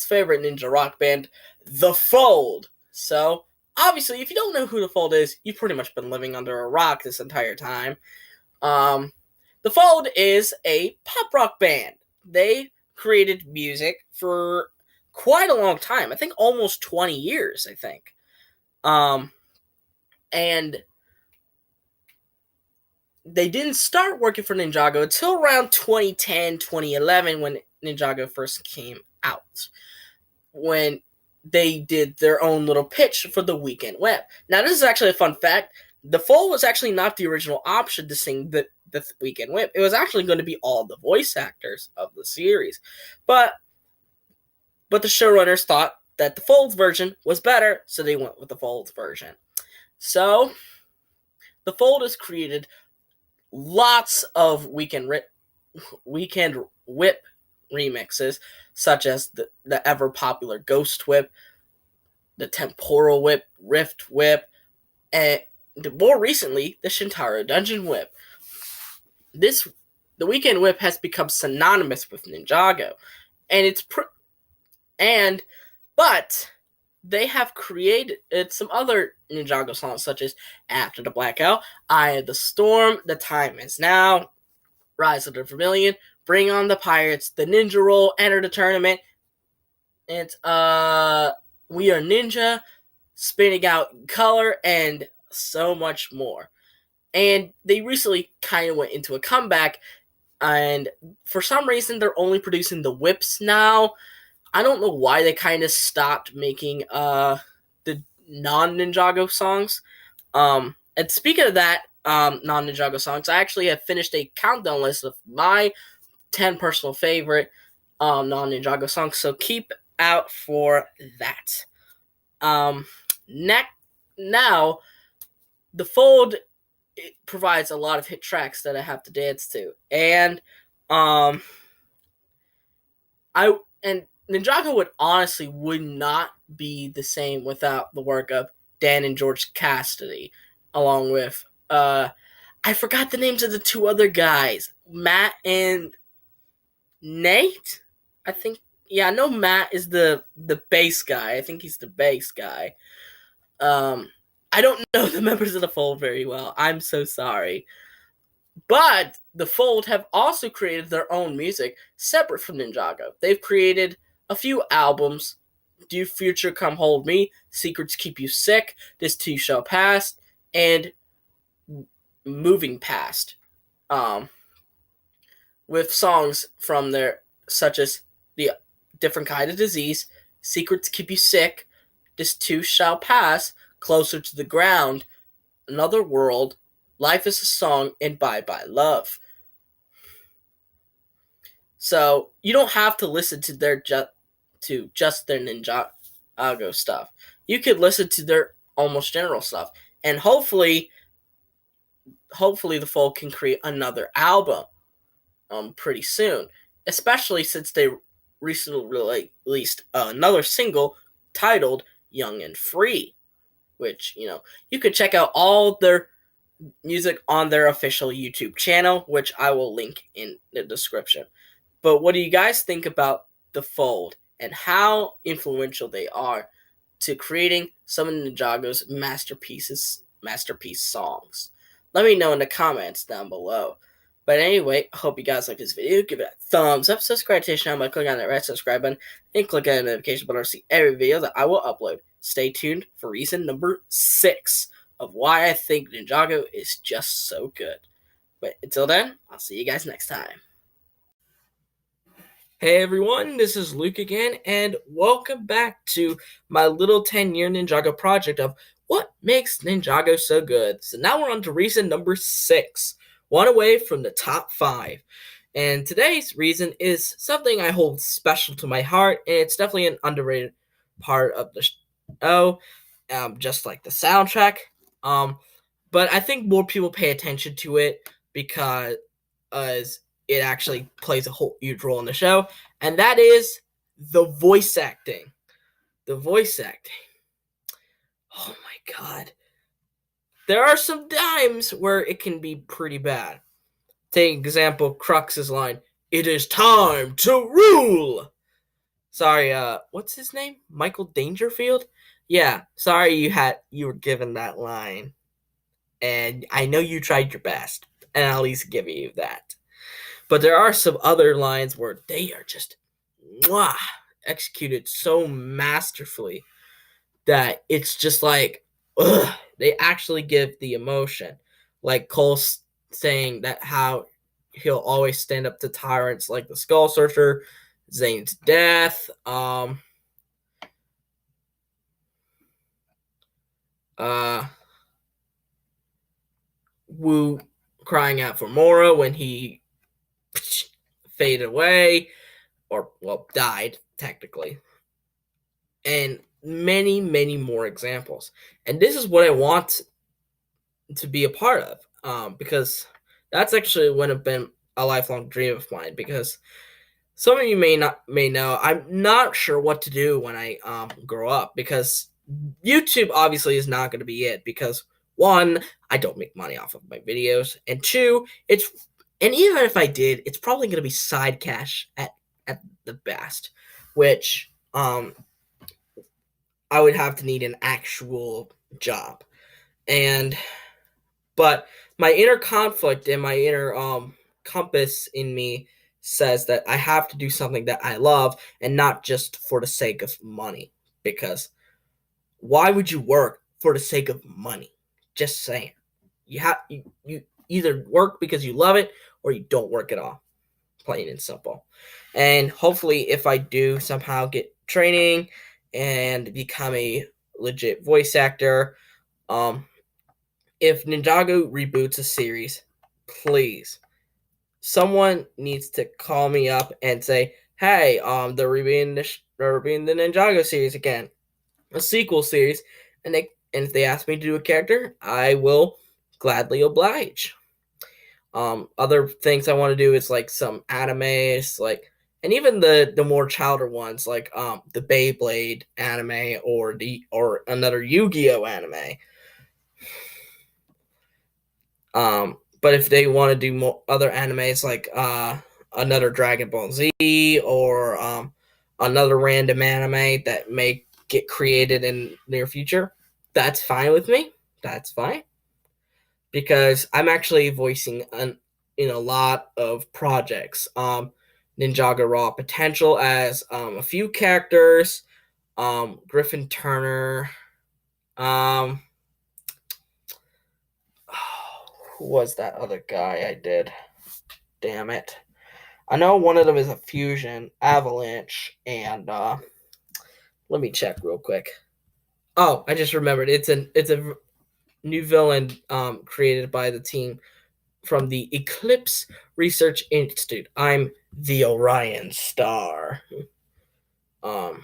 favorite ninja rock band, The Fold. So, obviously, if you don't know who The Fold is, you've pretty much been living under a rock this entire time. The Fold is a pop rock band. They created music for quite a long time. I think almost 20 years, I think. And they didn't start working for Ninjago until around 2010, 2011 when Ninjago first came out. When they did their own little pitch for the Weekend Whip. Now, this is actually a fun fact. The Fold was actually not the original option to sing the Weekend Whip. It was actually going to be all the voice actors of the series. But the showrunners thought that the Fold's version was better, so they went with the Fold's version. So, the Fold has created lots of Weekend Whip remixes, such as the ever-popular Ghost Whip, the Temporal Whip, Rift Whip, and more recently, the Shintaro Dungeon Whip. The Weekend Whip has become synonymous with Ninjago, but they have created some other Ninjago songs, such as After the Blackout, Eye of the Storm, The Time Is Now, Rise of the Vermilion, Bring on the Pirates, The Ninja Roll, Enter the Tournament, and We Are Ninja, Spinning Out in Color, and so much more. And they recently kind of went into a comeback, and for some reason they're only producing the whips now. I don't know why they kind of stopped making the non-Ninjago songs. And speaking of that, non-Ninjago songs, I actually have finished a countdown list of my 10 personal favorite non-Ninjago songs, so keep out for that. Now, The Fold, it provides a lot of hit tracks that I have to dance to, and Ninjago would not be the same without the work of Dan and George Cassidy, along with I forgot the names of the two other guys, Matt and Nate. I think, yeah, I know Matt is the bass guy. I think he's the bass guy. I don't know the members of the Fold very well. I'm so sorry. But the Fold have also created their own music separate from Ninjago. They've created a few albums: Do Future Come Hold Me, Secrets Keep You Sick, This Too Shall Pass, and Moving Past. With songs from there, such as The Different Kind of Disease, Secrets Keep You Sick, This Too Shall Pass, Closer to the Ground, Another World, Life is a Song, and Bye Bye Love. So you don't have to listen to just their Ninjago stuff. You could listen to their almost general stuff, and hopefully the folk can create another album pretty soon, especially since they recently released another single titled Young and Free, which, you can check out all their music on their official YouTube channel, which I will link in the description. But what do you guys think about the Fold and how influential they are to creating some of Ninjago's masterpiece songs? Let me know in the comments down below. But anyway, I hope you guys like this video. Give it a thumbs up, subscribe to the channel by clicking on that red subscribe button, and click on the notification button to see every video that I will upload. Stay tuned for reason number 6 of why I think Ninjago is just so good. But until then, I'll see you guys next time. Hey everyone, this is Luke again, and welcome back to my little 10-year Ninjago project of what makes Ninjago so good. So now we're on to reason number 6, one away from the top 5. And today's reason is something I hold special to my heart, and it's definitely an underrated part of the show, just like the soundtrack. But I think more people pay attention to it because it actually plays a whole huge role in the show, and that is the voice acting. The voice acting. Oh my god. There are some times where it can be pretty bad. Take example, Crux's line, "It is time to rule." Sorry, what's his name? Michael Dangerfield? Yeah, sorry you were given that line. And I know you tried your best, and I'll at least give you that. But there are some other lines where they are just executed so masterfully that it's just like, they actually give the emotion. Like Cole saying that how he'll always stand up to tyrants like the Skull Searcher, Zane's death, Wu crying out for Mora when he faded away, or, well, died, technically. And many, many more examples. And this is what I want to be a part of, because that's actually would have been a lifelong dream of mine, because some of you may know, I'm not sure what to do when I grow up, because YouTube obviously is not going to be it, because 1, I don't make money off of my videos, and 2, and even if I did, it's probably going to be side cash at the best, which I would have to need an actual job. But my inner conflict and my inner compass in me says that I have to do something that I love and not just for the sake of money. Because why would you work for the sake of money? Just saying. You either work because you love it or you don't work at all. Plain and simple. And hopefully if I do somehow get training and become a legit voice actor, if Ninjago reboots a series, please, someone needs to call me up and say, hey, they're rebooting the Ninjago series again, a sequel series, and if they ask me to do a character, I will gladly oblige. Other things I want to do is like some animes, like, and even the more childer ones, like the Beyblade anime or another Yu-Gi-Oh anime. But if they want to do more other animes, like another Dragon Ball Z or another random anime that may get created in the near future, that's fine with me. That's fine. Because I'm actually voicing in a lot of projects. Ninjago Raw Potential as a few characters. Griffin Turner. Who was that other guy I did? Damn it. I know one of them is a fusion, Avalanche, and let me check real quick. Oh, I just remembered. It's a new villain created by the team from the Eclipse Research Institute. I'm the Orion Star. And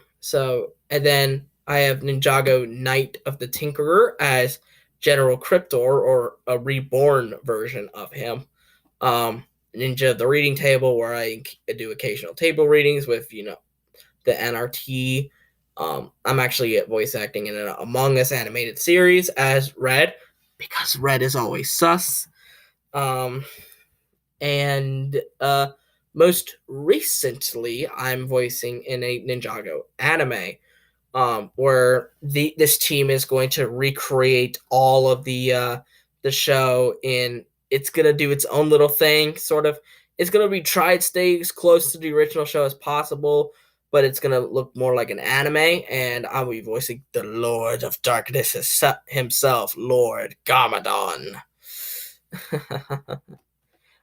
then I have Ninjago Knight of the Tinkerer as General Cryptor, or a reborn version of him. Ninja of the Reading Table, where I do occasional table readings with, the NRT. I'm actually voice acting in an Among Us animated series as Red, because Red is always sus. And most recently, I'm voicing in a Ninjago anime, where this team is going to recreate all of the show in. It's gonna do its own little thing, sort of. It's gonna be try to stay as close to the original show as possible, but it's gonna look more like an anime, and I'll be voicing the Lord of Darkness himself, Lord Garmadon.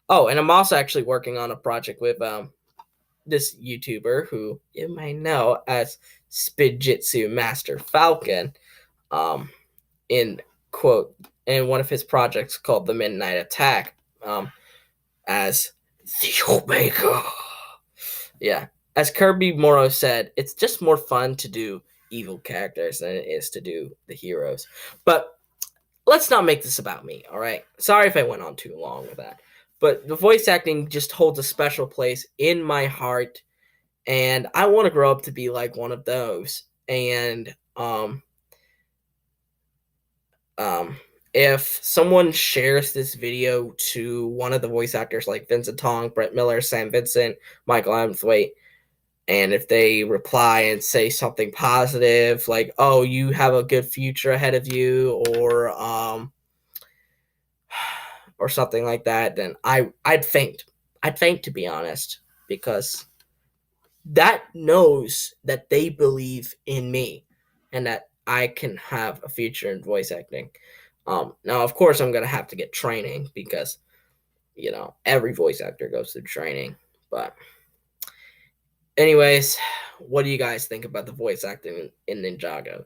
Oh, and I'm also actually working on a project with this YouTuber who you may know as Spijitsu Master Falcon, in quote in one of his projects called The Midnight Attack, as the Omega. Yeah, as Kirby Morrow said, it's just more fun to do evil characters than it is to do the heroes. But let's not make this about me, all right? Sorry if I went on too long with that. But the voice acting just holds a special place in my heart, and I want to grow up to be like one of those. And if someone shares this video to one of the voice actors like Vincent Tong, Brett Miller, Sam Vincent, Michael Amthwaite, and if they reply and say something positive, like, "Oh, you have a good future ahead of you," or something like that, then I'd faint. I'd faint, to be honest, because that knows that they believe in me and that I can have a future in voice acting. Now, of course, I'm gonna have to get training because every voice actor goes through training. But, anyways, what do you guys think about the voice acting in Ninjago?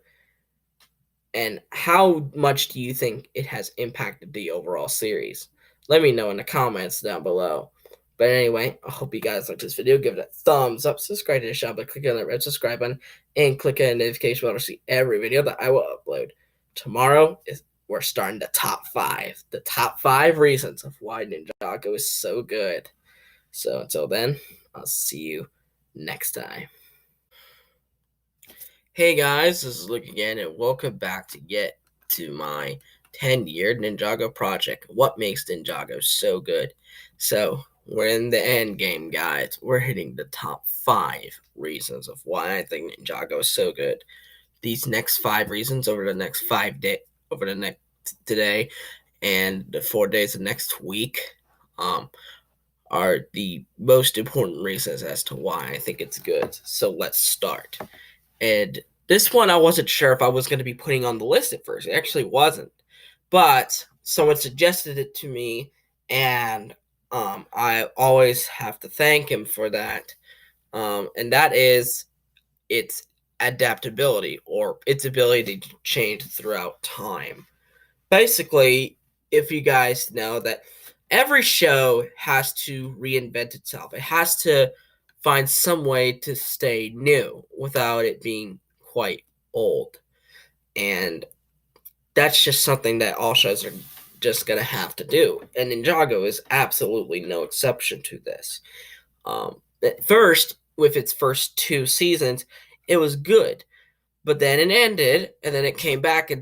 And how much do you think it has impacted the overall series? Let me know in the comments down below. But anyway, I hope you guys liked this video. Give it a thumbs up. Subscribe to the channel by clicking on that red subscribe button. And click on the notification bell to see every video that I will upload. Tomorrow, we're starting the top 5. The top 5 reasons of why Ninjago is so good. So until then, I'll see you next time. Hey guys, this is Luke again, and welcome back to my 10-year Ninjago project. What makes Ninjago so good? So, we're in the end game, guys. We're hitting the top 5 reasons of why I think Ninjago is so good. These next 5 reasons over the next today and the 4 days of next week, are the most important reasons as to why I think it's good. So let's start. And this one, I wasn't sure if I was going to be putting on the list at first. It actually wasn't. But someone suggested it to me, and I always have to thank him for that. And that is its adaptability, or its ability to change throughout time. Basically, if you guys know that every show has to reinvent itself. It has to find some way to stay new without it being quite old. And that's just something that all shows are just going to have to do. And Ninjago is absolutely no exception to this. At first, with its first 2 seasons, it was good. But then it ended, and then it came back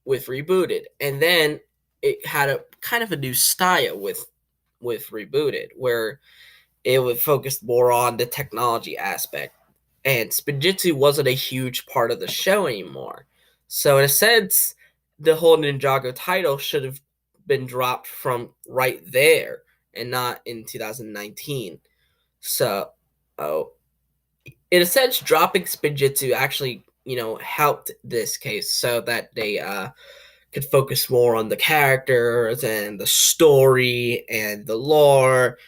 with Rebooted. And then it had a kind of a new style with Rebooted, where it would focus more on the technology aspect, and Spijitsu wasn't a huge part of the show anymore. So in a sense, the whole Ninjago title should have been dropped from right there and not in 2019. So, in a sense, dropping Spijitsu actually, helped this case so that they could focus more on the characters and the story and the lore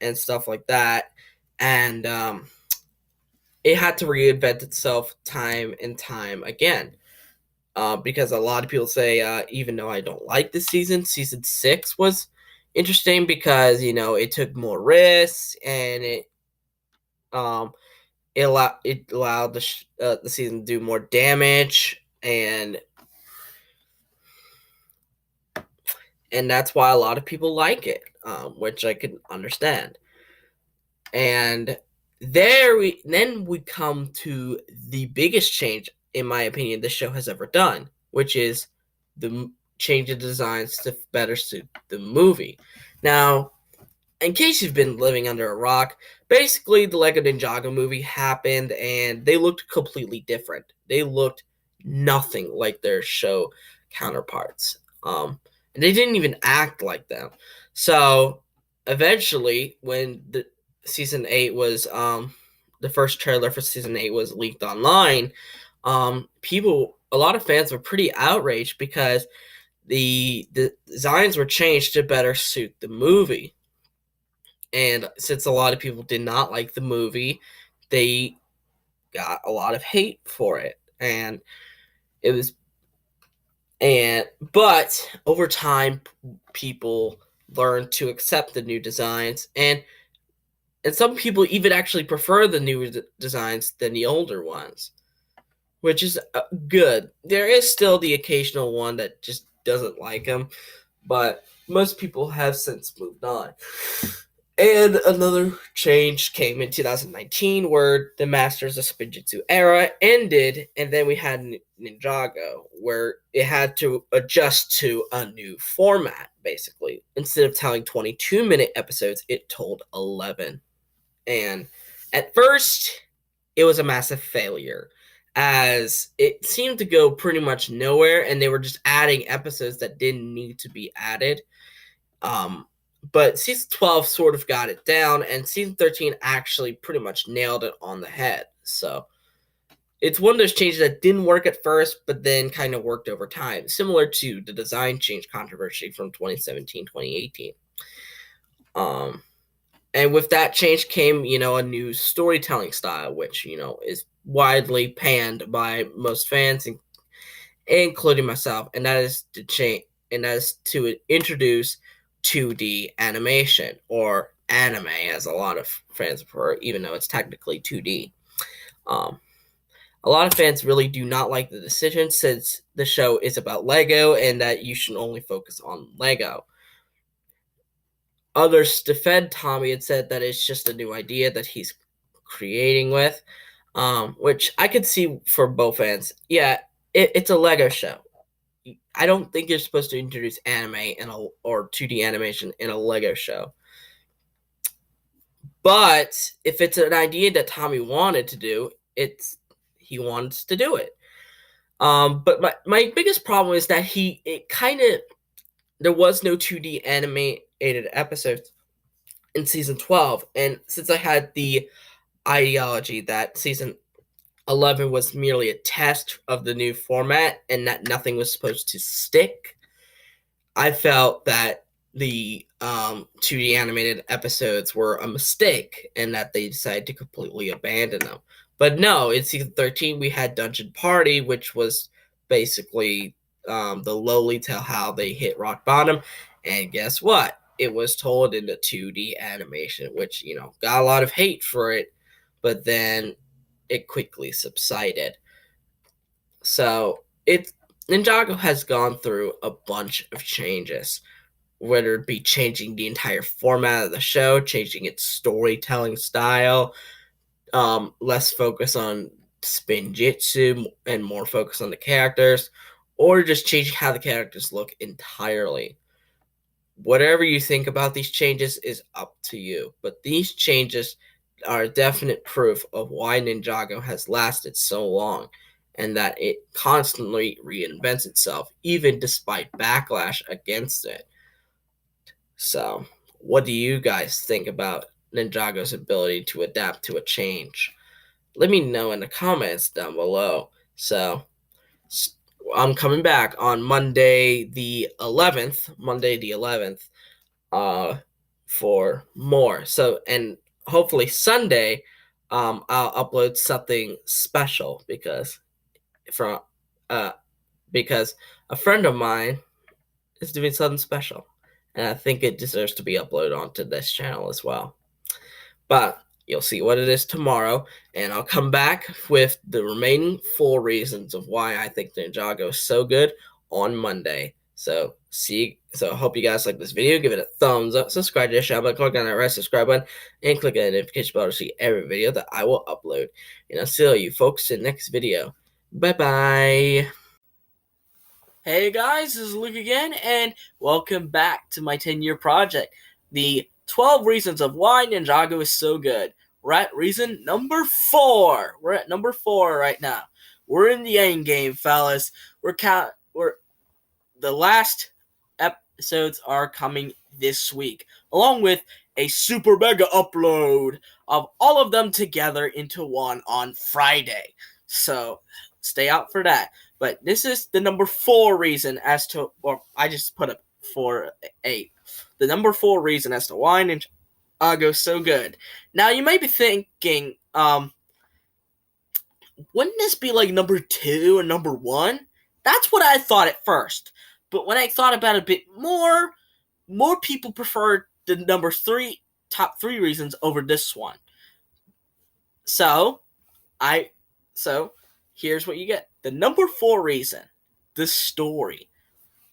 and stuff like that. And it had to reinvent itself time and time again. Because a lot of people say, even though I don't like this season 6 was interesting because, it took more risks and It allowed the season to do more damage, and that's why a lot of people like it, which I can understand. And then we come to the biggest change, in my opinion, this show has ever done, which is the change of designs to better suit the movie. Now, in case you've been living under a rock, basically the Lego Ninjago movie happened and they looked completely different. They looked nothing like their show counterparts. And they didn't even act like them. So eventually, when the season 8 was the first trailer for season 8 was leaked online, a lot of fans were pretty outraged because the designs were changed to better suit the movie. And since a lot of people did not like the movie, they got a lot of hate for it. And it was but over time people learned to accept the new designs, and some people even actually prefer the new designs than the older ones, which is good. There is still the occasional one that just doesn't like them, but most people have since moved on. And another change came in 2019 where the Masters of Spinjitzu era ended, and then we had Ninjago, where it had to adjust to a new format, basically. Instead of telling 22-minute episodes, it told 11. And at first, it was a massive failure, as it seemed to go pretty much nowhere, and they were just adding episodes that didn't need to be added. But season 12 sort of got it down, and season 13 actually pretty much nailed it on the head. So it's one of those changes that didn't work at first, but then kind of worked over time, similar to the design change controversy from 2017, 2018. And with that change came, a new storytelling style, which, is widely panned by most fans, including myself, and that is to introduce 2D animation, or anime, as a lot of fans prefer, even though it's technically 2D. A lot of fans really do not like the decision, since the show is about Lego and that you should only focus on Lego. Others defend Tommy and said that it's just a new idea that he's creating with, which I could see for both fans. Yeah, it's a Lego show. I don't think you're supposed to introduce anime or 2D animation in a Lego show. But if it's an idea that Tommy wanted to do, he wants to do it. But my biggest problem is that there was no 2D animated episodes in season 12, and since I had the ideology that season 11 was merely a test of the new format and that nothing was supposed to stick, I felt that the 2D animated episodes were a mistake and that they decided to completely abandon them. But no, in season 13, we had Dungeon Party, which was basically the lowly tell how they hit rock bottom. And guess what? It was told in the 2D animation, which, got a lot of hate for it, but then it quickly subsided. So Ninjago has gone through a bunch of changes, whether it be changing the entire format of the show, changing its storytelling style, less focus on spinjitzu and more focus on the characters, or just changing how the characters look entirely. Whatever you think about these changes is up to you, but these changes are definite proof of why Ninjago has lasted so long, and that it constantly reinvents itself, even despite backlash against it. So, what do you guys think about Ninjago's ability to adapt to a change? Let me know in the comments down below. So, I'm coming back on Monday the 11th, for more. So, and hopefully Sunday, I'll upload something special because a friend of mine is doing something special, and I think it deserves to be uploaded onto this channel as well. But You'll see what it is tomorrow, and I'll come back with the remaining 4 reasons of why I think Ninjago is so good on Monday. So I hope you guys like this video. Give it a thumbs up, subscribe to the channel by clicking on that red subscribe button, and click on the notification bell to see every video that I will upload. And I'll see you folks in the next video. Bye bye. Hey guys, this is Luke again, and welcome back to my 10-year project, the 12 reasons of why Ninjago is so good. We're at reason number 4. We're at number 4 right now. We're in the end game, fellas. The last episodes are coming this week, along with a super mega upload of all of them together into one on Friday. So stay out for that. But this is the number 4 reason as to, or I just put it for 8. The number 4 reason as to why Ninjago is so good. Now you may be thinking, wouldn't this be like number 2 and number 1? That's what I thought at first. But when I thought about it a bit more people preferred the number 3, top 3 reasons over this one. So here's what you get. The number 4 reason, the story.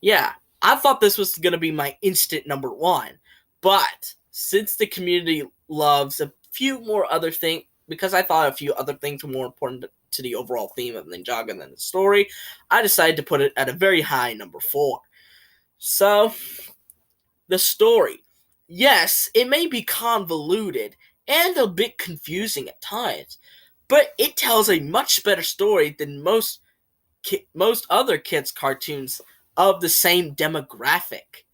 Yeah, I thought this was going to be my instant number 1. But since the community loves a few more other things, because I thought a few other things were more important to the overall theme of Ninjago than the story, I decided to put it at a very high number 4. So, the story. Yes, it may be convoluted and a bit confusing at times, but it tells a much better story than most other kids' cartoons of the same demographic.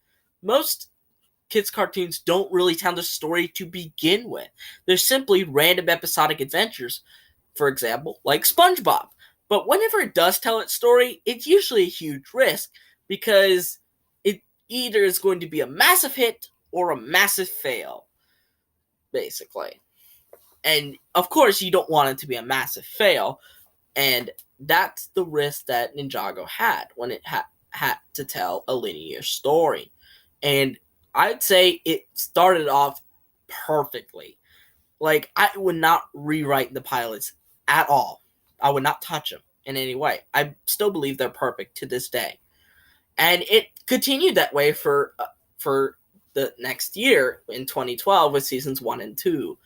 Most kids' cartoons don't really tell the story to begin with. They're simply random episodic adventures, for example, like SpongeBob. But whenever it does tell its story, it's usually a huge risk because it either is going to be a massive hit or a massive fail, basically. And of course, you don't want it to be a massive fail, and that's the risk that Ninjago had when it had to tell a linear story. And I'd say it started off perfectly. Like, I would not rewrite the pilots at all. I would not touch them in any way. I still believe they're perfect to this day. And it continued that way for the next year in 2012 with seasons 1 and 2.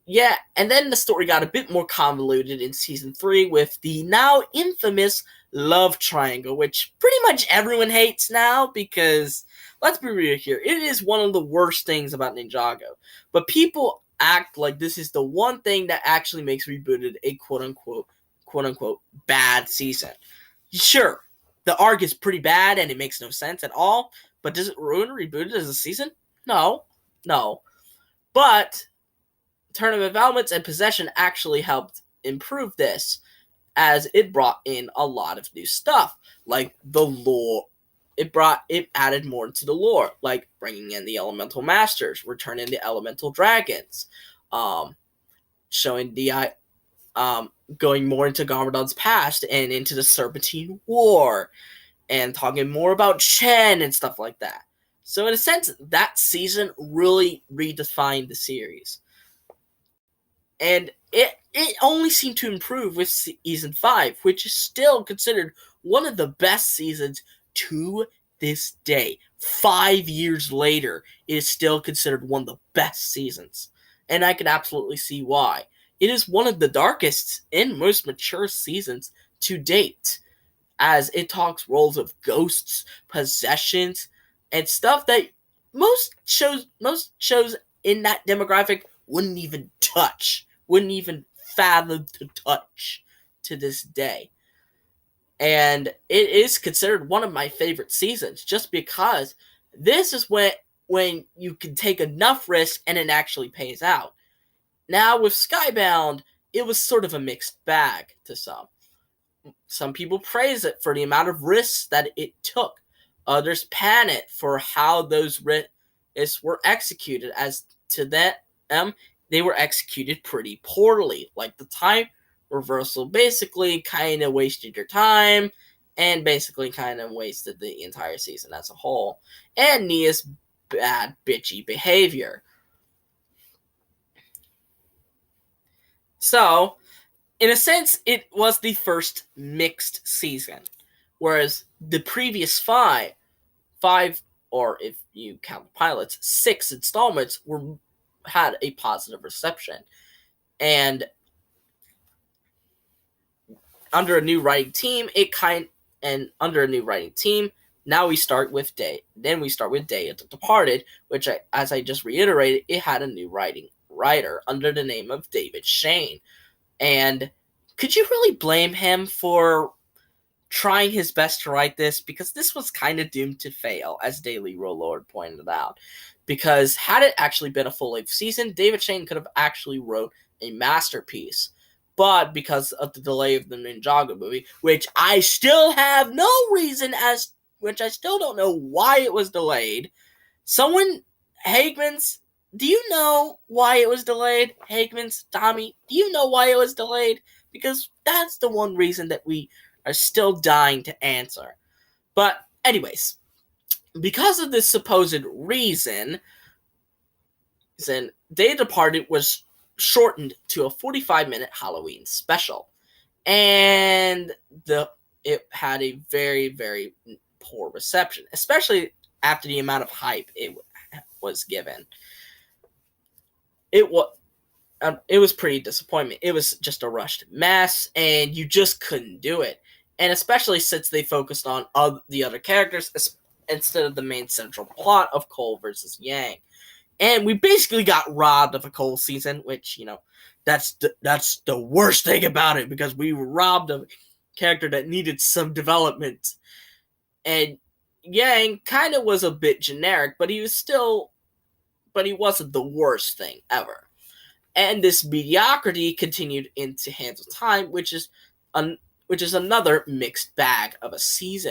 Yeah, and then the story got a bit more convoluted in season 3 with the now infamous love triangle, which pretty much everyone hates now because, let's be real here, it is one of the worst things about Ninjago. But people act like this is the one thing that actually makes Rebooted a quote-unquote bad season. Sure, the arc is pretty bad and it makes no sense at all, but does it ruin Rebooted as a season? No. But Tournament of Elements and Possession actually helped improve this, as it brought in a lot of new stuff, like the lore. It added more to the lore, like bringing in the Elemental Masters, returning the Elemental Dragons, showing the going more into Garmadon's past and into the Serpentine War, and talking more about Chen and stuff like that. So in a sense, that season really redefined the series. And it only seemed to improve with season 5, which is still considered one of the best seasons to this day. 5 years later, it is still considered one of the best seasons. And I can absolutely see why. It is one of the darkest and most mature seasons to date, as it talks roles of ghosts, possessions, and stuff that most shows in that demographic wouldn't even fathom to touch to this day. And it is considered one of my favorite seasons, just because this is when you can take enough risk and it actually pays out. Now with Skybound, it was sort of a mixed bag to some. Some people praise it for the amount of risks that it took. Others pan it for how those risks were executed, as to them, they were executed pretty poorly. Like the time reversal basically kind of wasted your time and basically kind of wasted the entire season as a whole. And Nia's bad bitchy behavior. So, in a sense, it was the first mixed season, whereas the previous five, or if you count the pilots, 6 installments had a positive reception. And under a new writing team, now we start with Day. Then we start with Day of the Departed, which, as I just reiterated, it had a new writer under the name of David Shane. And could you really blame him for trying his best to write this? Because this was kind of doomed to fail, as Daily Lord pointed out. Because had it actually been a full-length season, David Shane could have actually wrote a masterpiece. But because of the delay of the Ninjago movie, which I still have no reason which I still don't know why it was delayed. Hagmans, do you know why it was delayed? Hagmans, Tommy, do you know why it was delayed? Because that's the one reason that we are still dying to answer. But anyways, because of this supposed reason, Day of the Departed was shortened to a 45-minute Halloween special. And it had a very, very poor reception, especially after the amount of hype it was given. It was pretty disappointment. It was just a rushed mess, and you just couldn't do it. And especially since they focused on the other characters instead of the main central plot of Cole versus Yang. And we basically got robbed of a Cole season, which, that's the worst thing about it, because we were robbed of a character that needed some development. And Yang kind of was a bit generic, but he wasn't the worst thing ever. And this mediocrity continued into Hands of Time, which is another mixed bag of a season.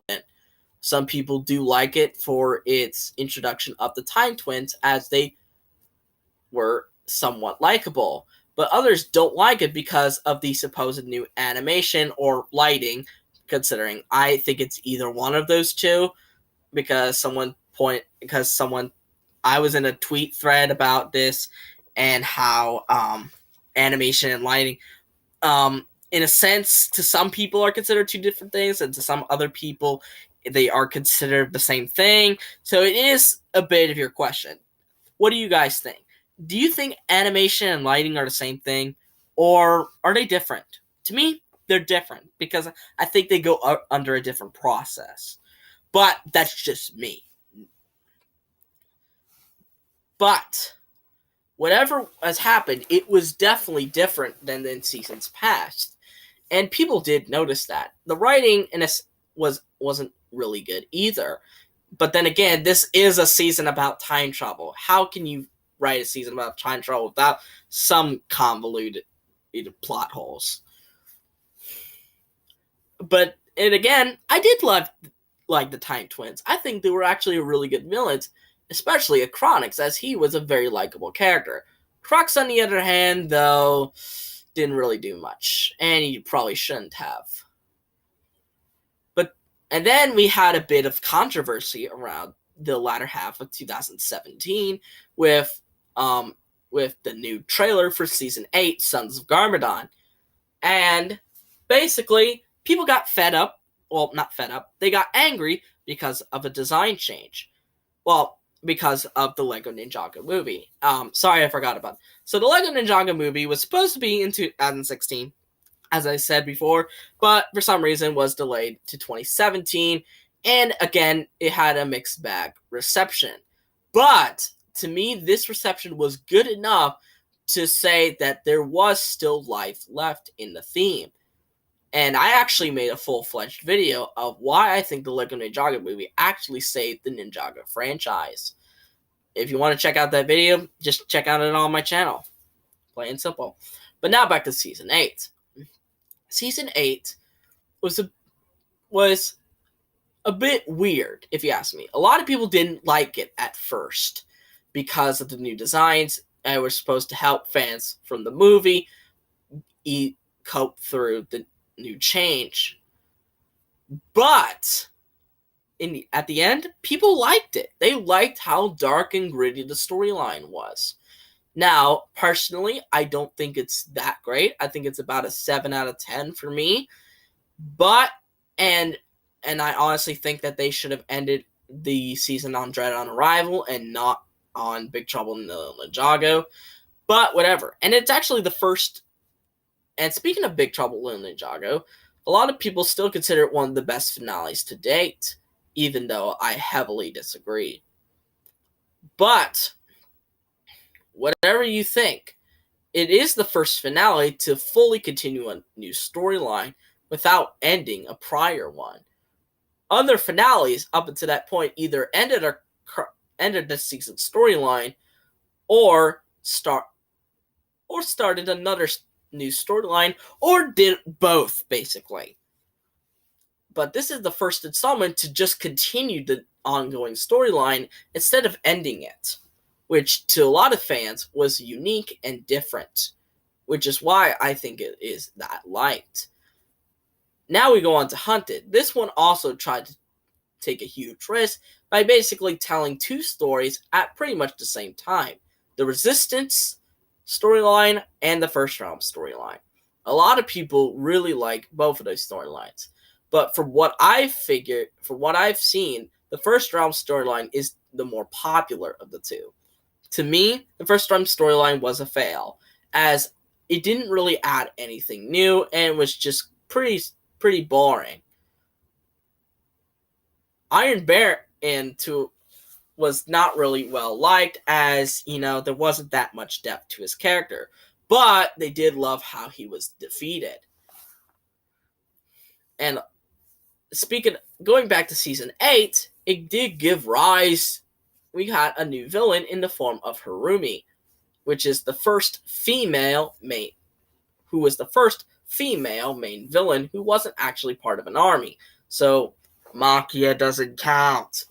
Some people do like it for its introduction of the Time Twins, as they were somewhat likable. But others don't like it because of the supposed new animation or lighting, considering I think it's either one of those two, because I was in a tweet thread about this and how animation and lighting, in a sense, to some people are considered two different things, and to some other people they are considered the same thing. So it is a bit of your question. What do you guys think? Do you think animation and lighting are the same thing, or are they different? To me, they're different, because I think they go under a different process. But that's just me. But whatever has happened, it was definitely different than in seasons past. And people did notice that. The writing wasn't really good either. But then again, this is a season about time travel. How can you write a season about time travel without some convoluted plot holes? But, and again, I did like the Time Twins. I think they were actually really good villains, especially Chronix, as he was a very likable character. Crux, on the other hand, though, didn't really do much, and he probably shouldn't have. And then we had a bit of controversy around the latter half of 2017 with the new trailer for Season 8, Sons of Garmadon. And basically, people got fed up. Well, not fed up. They got angry because of a design change. Well, because of the Lego Ninjago movie. Sorry, I forgot about it. So the Lego Ninjago movie was supposed to be in 2016, as I said before, but for some reason was delayed to 2017. And again, it had a mixed bag reception. But to me, this reception was good enough to say that there was still life left in the theme. And I actually made a full-fledged video of why I think the Lego Ninjago movie actually saved the Ninjago franchise. If you want to check out that video, just check out it on my channel. Plain and simple. But now back to Season 8. Season 8 was a bit weird, if you ask me. A lot of people didn't like it at first because of the new designs and were supposed to help fans from the movie cope through the new change. But at the end, people liked it. They liked how dark and gritty the storyline was. Now, personally, I don't think it's that great. I think it's about a 7 out of 10 for me. But, and I honestly think that they should have ended the season on Dread on Arrival and not on Big Trouble in Little Ninjago. But whatever. And it's actually the first. And speaking of Big Trouble in Little Ninjago, a lot of people still consider it one of the best finales to date, even though I heavily disagree. But whatever you think, it is the first finale to fully continue a new storyline without ending a prior one. Other finales up until that point either ended the season's storyline or started another new storyline, or did both, basically. But this is the first installment to just continue the ongoing storyline instead of ending it, which to a lot of fans was unique and different, which is why I think it is that liked. Now we go on to Hunted. This one also tried to take a huge risk by basically telling two stories at pretty much the same time. The Resistance storyline and the First Realm storyline. A lot of people really like both of those storylines. But from what I've seen, the First Realm storyline is the more popular of the two. To me, the First Realm storyline was a fail, as it didn't really add anything new and was just pretty boring. Iron Bear was not really well liked, as there wasn't that much depth to his character, but they did love how he was defeated. And going back to season 8, it did give rise. We had a new villain in the form of Harumi, which is the first female main villain who wasn't actually part of an army. So Makia doesn't count.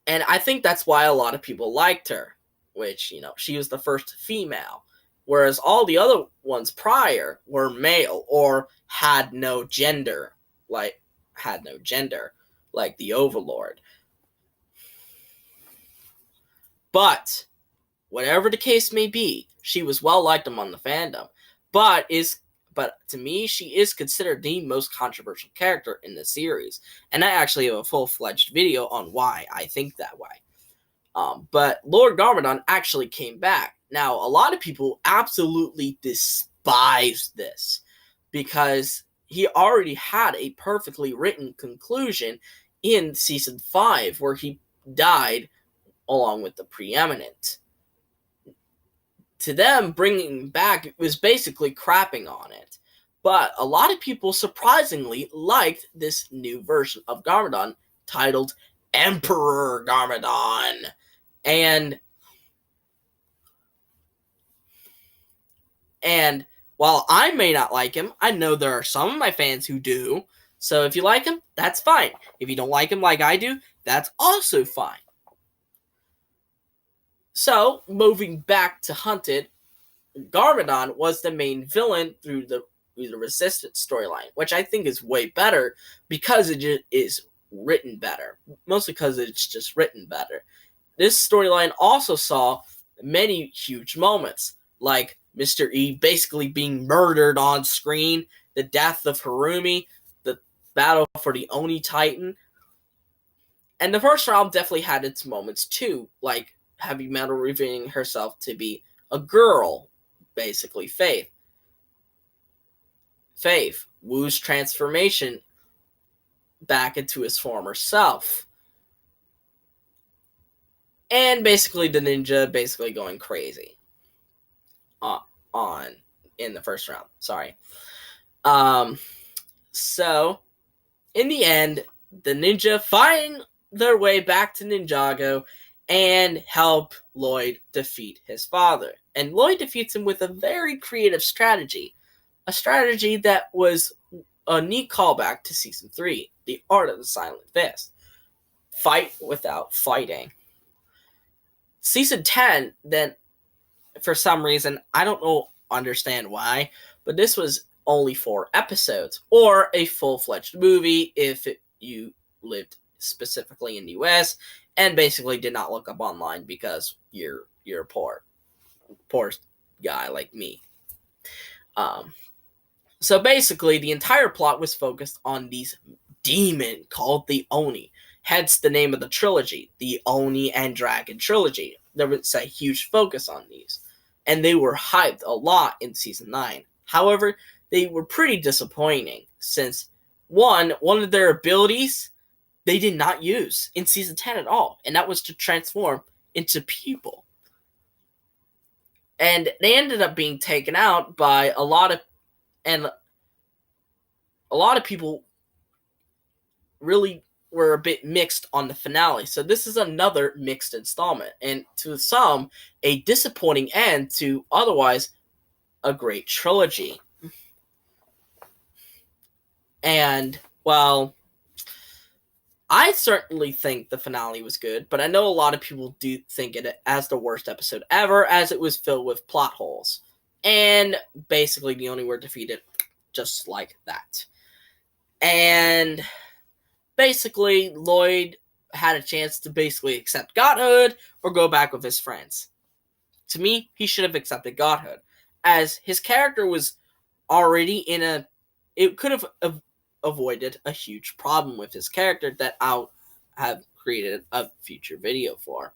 And I think that's why a lot of people liked her, which, she was the first female. Whereas all the other ones prior were male or had no gender, like the Overlord. But whatever the case may be, she was well liked among the fandom. But to me, she is considered the most controversial character in the series. And I actually have a full-fledged video on why I think that way. But Lord Garmadon actually came back. Now, a lot of people absolutely despise this because he already had a perfectly written conclusion in Season 5 where he died along with the Preeminent. To them, bringing him back was basically crapping on it. But a lot of people surprisingly liked this new version of Garmadon titled Emperor Garmadon. And while I may not like him, I know there are some of my fans who do. So if you like him, that's fine. If you don't like him like I do, that's also fine. So, moving back to Hunted, Garmadon was the main villain through the Resistance storyline, which I think is way better because it is written better. Mostly because it's just written better. This storyline also saw many huge moments, like Mr. E basically being murdered on screen, the death of Harumi, the battle for the Oni Titan. And the First Realm definitely had its moments too, like Heavy Metal revealing herself to be a girl, basically Faith. Wu's transformation back into his former self. And basically the ninja basically going crazy. In the First Realm. Sorry. So, in the end, the ninja find their way back to Ninjago and help Lloyd defeat his father. And Lloyd defeats him with a very creative strategy. A strategy that was a neat callback to Season 3, The Art of the Silent Fist. Fight without fighting. Season 10, then, for some reason, I don't understand why, but this was only 4 episodes, or a full-fledged movie if you lived specifically in the US, and basically did not look up online because you're a poor guy like me. So basically, the entire plot was focused on these demon called the Oni. Hence the name of the trilogy, the Oni and Dragon trilogy. There was a huge focus on these, and they were hyped a lot in season 9. However, they were pretty disappointing since one of their abilities they did not use in season 10 at all, and that was to transform into people. And they ended up being taken out by a lot of people really were a bit mixed on the finale. So this is another mixed installment, and to some, a disappointing end to otherwise a great trilogy. And, well, I certainly think the finale was good, but I know a lot of people do think it as the worst episode ever, as it was filled with plot holes. And basically the Oni were defeated just like that. And basically, Lloyd had a chance to basically accept godhood or go back with his friends. To me, he should have accepted godhood, as his character was already in a... It could have avoided a huge problem with his character that I'll have created a future video for.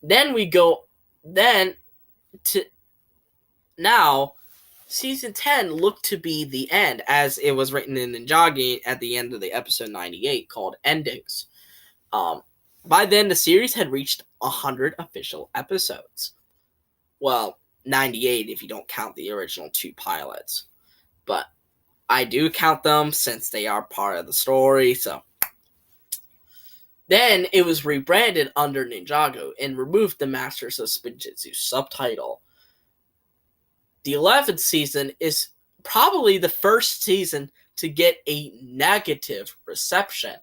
Then we go... Then, to... Now... Season 10 looked to be the end, as it was written in Ninjago at the end of the episode 98, called Endings. By then, the series had reached 100 official episodes. Well, 98 if you don't count the original 2 pilots. But I do count them since they are part of the story, so... Then, it was rebranded under Ninjago and removed the Masters of Spinjitzu subtitle. The 11th season is probably the first season to get a negative reception.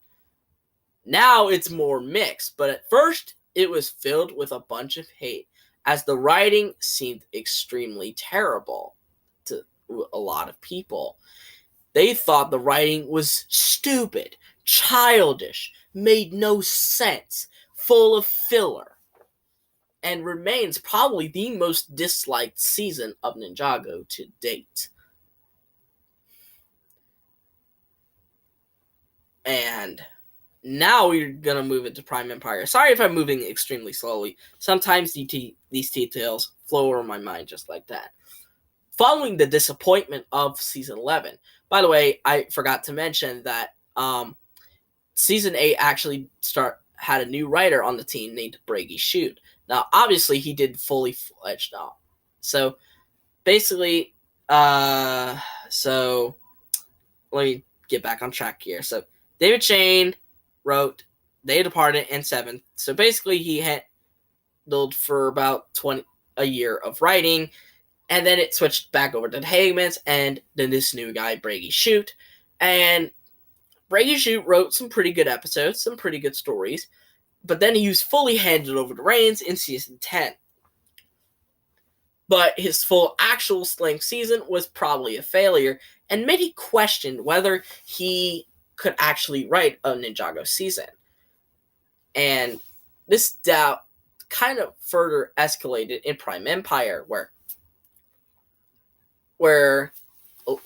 Now it's more mixed, but at first it was filled with a bunch of hate, as the writing seemed extremely terrible to a lot of people. They thought the writing was stupid, childish, made no sense, full of filler, and remains probably the most disliked season of Ninjago to date. And now we're going to move into Prime Empire. Sorry if I'm moving extremely slowly. Sometimes these details flow over my mind just like that. Following the disappointment of Season 11. By the way, I forgot to mention that Season 8 actually had a new writer on the team named Brady Shoot. Now, obviously, he did fully fledged now. So, basically, let me get back on track here. So, David Shane wrote They Departed and 7. So, basically, he handled for about a year of writing, and then it switched back over to the Hagmans, and then this new guy, Brady Shoot. And Brady Shoot wrote some pretty good episodes, some pretty good stories, but then he was fully handed over the reins in Season 10. But his full actual length season was probably a failure, and many questioned whether he could actually write a Ninjago season. And this doubt kind of further escalated in Prime Empire, where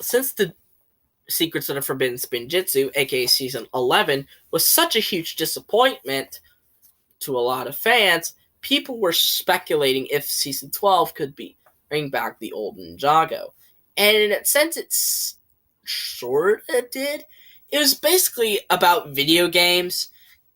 since the Secrets of the Forbidden Spinjitzu, aka Season 11, was such a huge disappointment to a lot of fans, people were speculating if Season 12 could bring back the old Ninjago. And in a sense, it sort of did. It was basically about video games,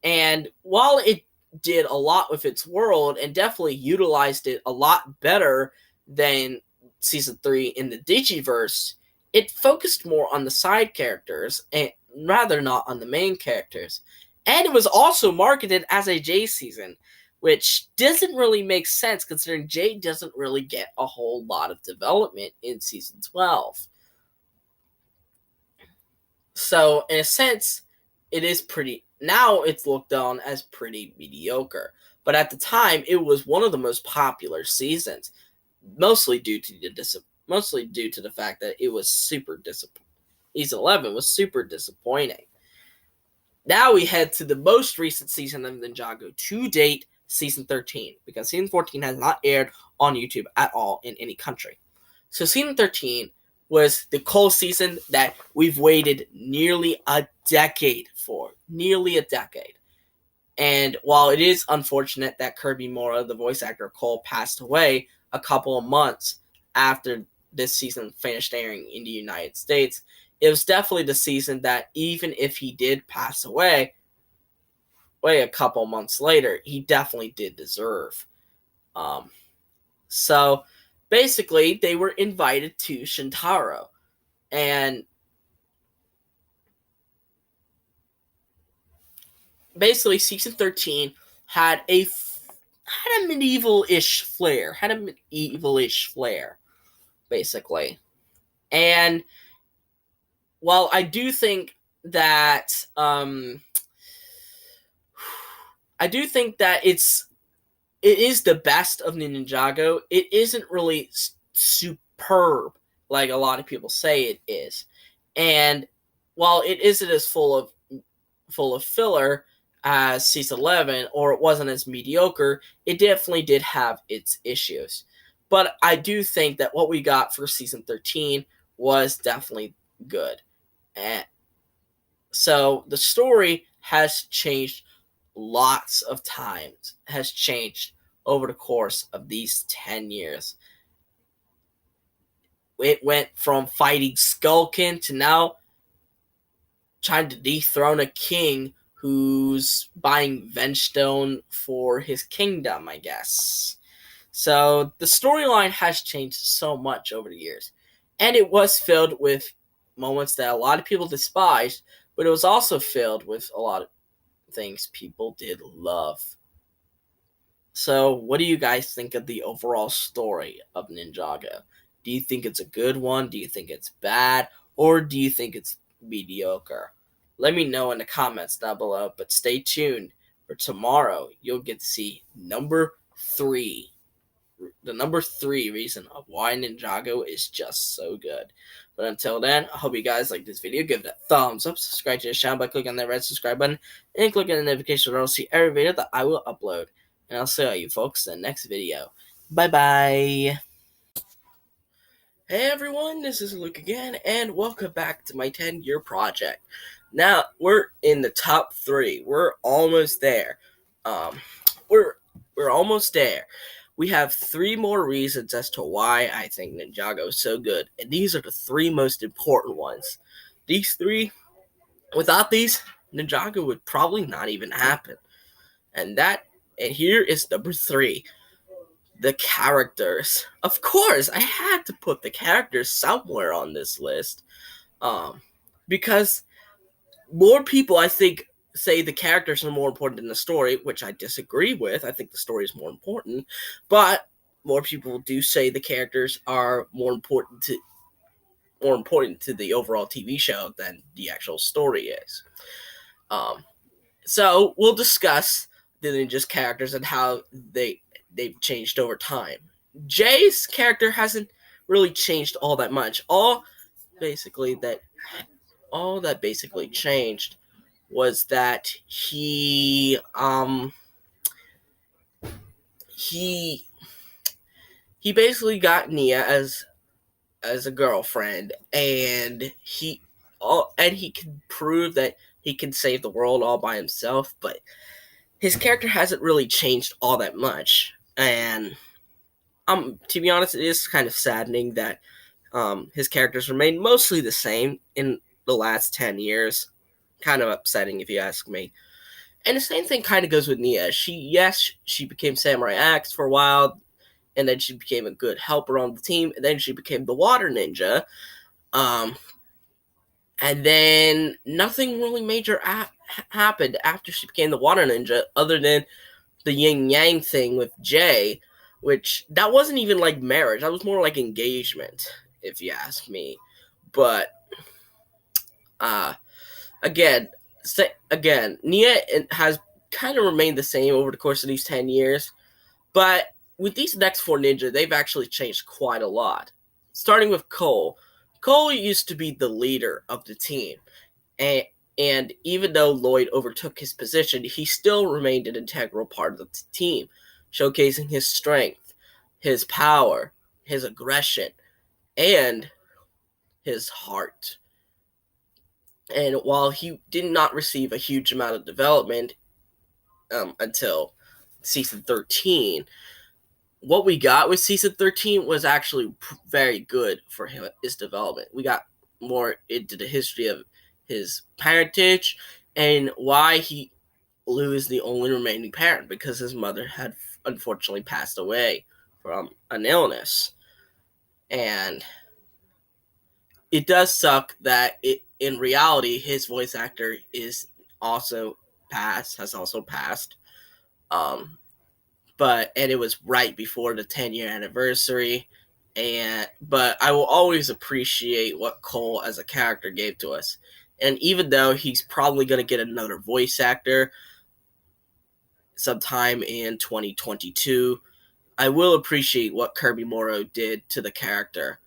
and while it did a lot with its world and definitely utilized it a lot better than Season 3 in the Digiverse, it focused more on the side characters and rather not on the main characters. And it was also marketed as a J season, which doesn't really make sense considering J doesn't really get a whole lot of development in Season 12. So, in a sense, it is pretty... Now it's looked on as pretty mediocre. But at the time, it was one of the most popular seasons, mostly due to the fact that it was super disappointing. Season 11 was super disappointing. Now we head to the most recent season of Ninjago to date, season 13, because season 14 has not aired on YouTube at all in any country. So season 13 was the Cole season that we've waited nearly a decade for. Nearly a decade. And while it is unfortunate that Kirby Mora, the voice actor of Cole, passed away a couple of months after this season finished airing in the United States, it was definitely the season that even if he did pass away a couple months later, he definitely did deserve. So basically, they were invited to Shintaro, and basically, season 13 had a medieval-ish flair, basically. And while I do think that it is the best of Ninjago, it isn't really superb like a lot of people say it is. And while it isn't as full of filler as season 11, or it wasn't as mediocre, it definitely did have its issues. But I do think that what we got for season 13 was definitely good. And so the story has changed lots of times, has changed over the course of these 10 years. It went from fighting Skullkin to now trying to dethrone a king who's buying Vengestone for his kingdom, I guess. So the storyline has changed so much over the years. And it was filled with moments that a lot of people despised, but it was also filled with a lot of things people did love. So, what do you guys think of the overall story of Ninjago? Do you think it's a good one? Do you think it's bad? Or do you think it's mediocre? Let me know in the comments down below, but stay tuned for tomorrow. You'll get to see number 3. The number 3 reason of why Ninjago is just so good. But until then, I hope you guys like this video. Give it a thumbs up. Subscribe to the channel by clicking on that red subscribe button. And click on the notification bell to see every video that I will upload. And I'll see you folks in the next video. Bye-bye. Hey everyone, this is Luke again, and welcome back to my 10-year project. Now, we're in the top 3. We're almost there. We're almost there. We have 3 more reasons as to why I think Ninjago is so good, and these are the 3 most important ones. These 3, without these, Ninjago would probably not even happen. And here is number 3. The characters. Of course, I had to put the characters somewhere on this list. Because more people, I think, say the characters are more important than the story, which I disagree with. I think the story is more important. But more people do say the characters are more important to the overall TV show than the actual story is. So we'll discuss the Ninja's characters and how they've changed over time. Jay's character hasn't really changed all that much. All that basically changed was that he basically got Nia as a girlfriend, and he can prove that he can save the world all by himself, but his character hasn't really changed all that much. And to be honest, it is kind of saddening that his characters remain mostly the same in the last 10 years. Kind of upsetting, if you ask me. And the same thing kind of goes with Nia. She became Samurai X for a while, and then she became a good helper on the team, and then she became the Water Ninja. And then nothing really major happened after she became the Water Ninja, other than the yin yang thing with Jay, which that wasn't even like marriage. That was more like engagement, if you ask me. But again, Nia has kind of remained the same over the course of these 10 years. But with these next 4 ninja, they've actually changed quite a lot. Starting with Cole. Cole used to be the leader of the team, and And even though Lloyd overtook his position, he still remained an integral part of the team, showcasing his strength, his power, his aggression, and his heart. And while he did not receive a huge amount of development until season 13, what we got with season 13 was actually very good for his development. We got more into the history of his parentage and why Lou is the only remaining parent, because his mother had unfortunately passed away from an illness. And it does suck that in reality his voice actor has also passed. Um, and it was right before the 10-year anniversary. But I will always appreciate what Cole as a character gave to us. And even though he's probably going to get another voice actor sometime in 2022, I will appreciate what Kirby Morrow did to the character.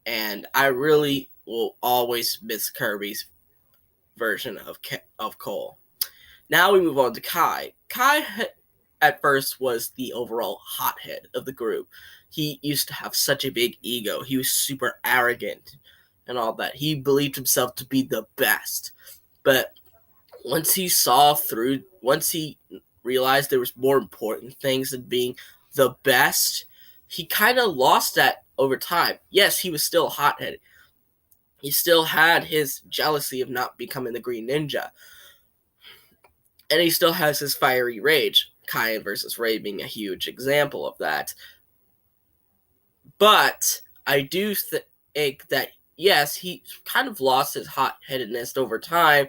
And I really will always miss Kirby's version of Cole. Now we move on to Kai. Kai at first was the overall hothead of the group. He used to have such a big ego. He was super arrogant and all that. He believed himself to be the best. But once he realized there was more important things than being the best, he kind of lost that over time. Yes, he was still hot-headed. He still had his jealousy of not becoming the Green Ninja. And he still has his fiery rage. Kai versus Ray being a huge example of that. But I do think that, yes, he kind of lost his hot-headedness over time,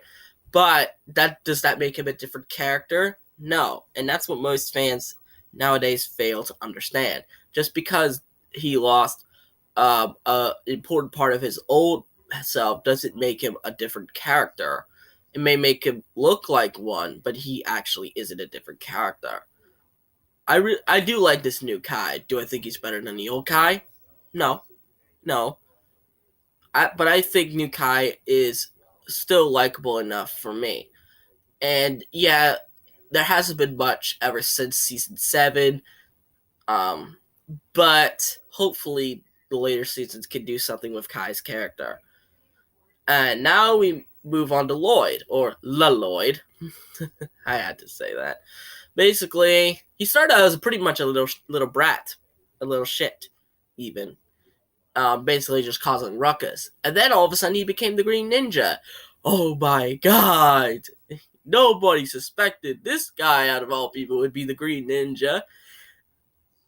but does that make him a different character? No. And that's what most fans nowadays fail to understand. Just because he lost an important part of his old self doesn't make him a different character. It may make him look like one, but he actually isn't a different character. I do like this new Kai. Do I think he's better than the old Kai? No. But I think new Kai is still likable enough for me. And yeah, there hasn't been much ever since season 7. But hopefully the later seasons can do something with Kai's character. And now we move on to Lloyd, or La Lloyd. I had to say that. Basically, he started out as pretty much a little brat, a little shit, even. Basically just causing ruckus. And then all of a sudden he became the Green Ninja. Oh my god! Nobody suspected this guy, out of all people, would be the Green Ninja.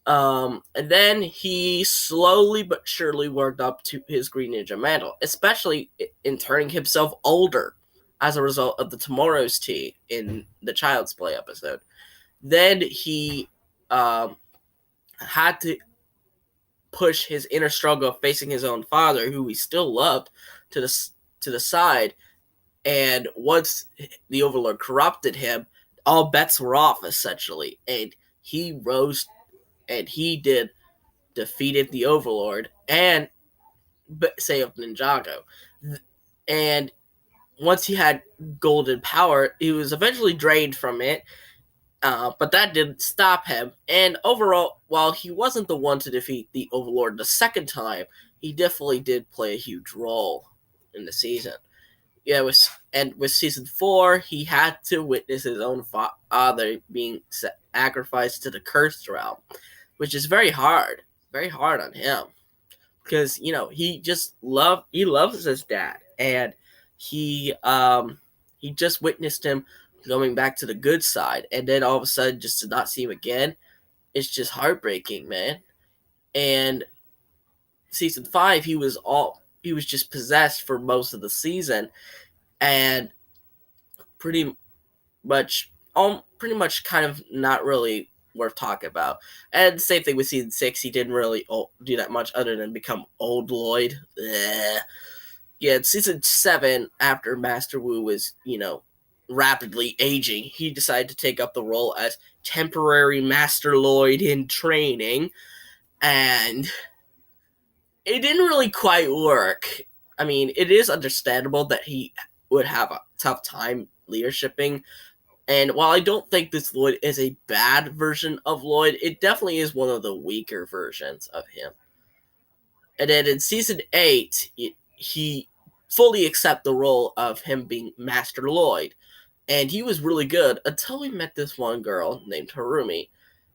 And then he slowly but surely worked up to his Green Ninja mantle, especially in turning himself older as a result of the Tomorrow's Tea in the Child's Play episode. Then he had to push his inner struggle of facing his own father, who he still loved, to the side. And once the Overlord corrupted him, all bets were off, essentially. And he rose, and he defeated the Overlord and saved Ninjago. And once he had golden power, he was eventually drained from it, but that didn't stop him. And overall, while he wasn't the one to defeat the Overlord the second time, he definitely did play a huge role in the season. Yeah, with season 4, he had to witness his own father being sacrificed to the cursed realm, which is very hard on him, because he loves his dad, and he just witnessed him going back to the good side, and then all of a sudden just to not see him again, it's just heartbreaking, man. And season 5, he was just possessed for most of the season, and pretty much kind of not really worth talking about. And the same thing with season 6, he didn't really do that much other than become old Lloyd. Yeah, in season 7, after Master Wu was, rapidly aging, he decided to take up the role as temporary Master Lloyd in training, and it didn't really quite work. I mean, it is understandable that he would have a tough time leadershiping. And while I don't think this Lloyd is a bad version of Lloyd, it definitely is one of the weaker versions of him. And then in season 8, he fully accepted the role of him being Master Lloyd. And he was really good until we met this one girl named Harumi.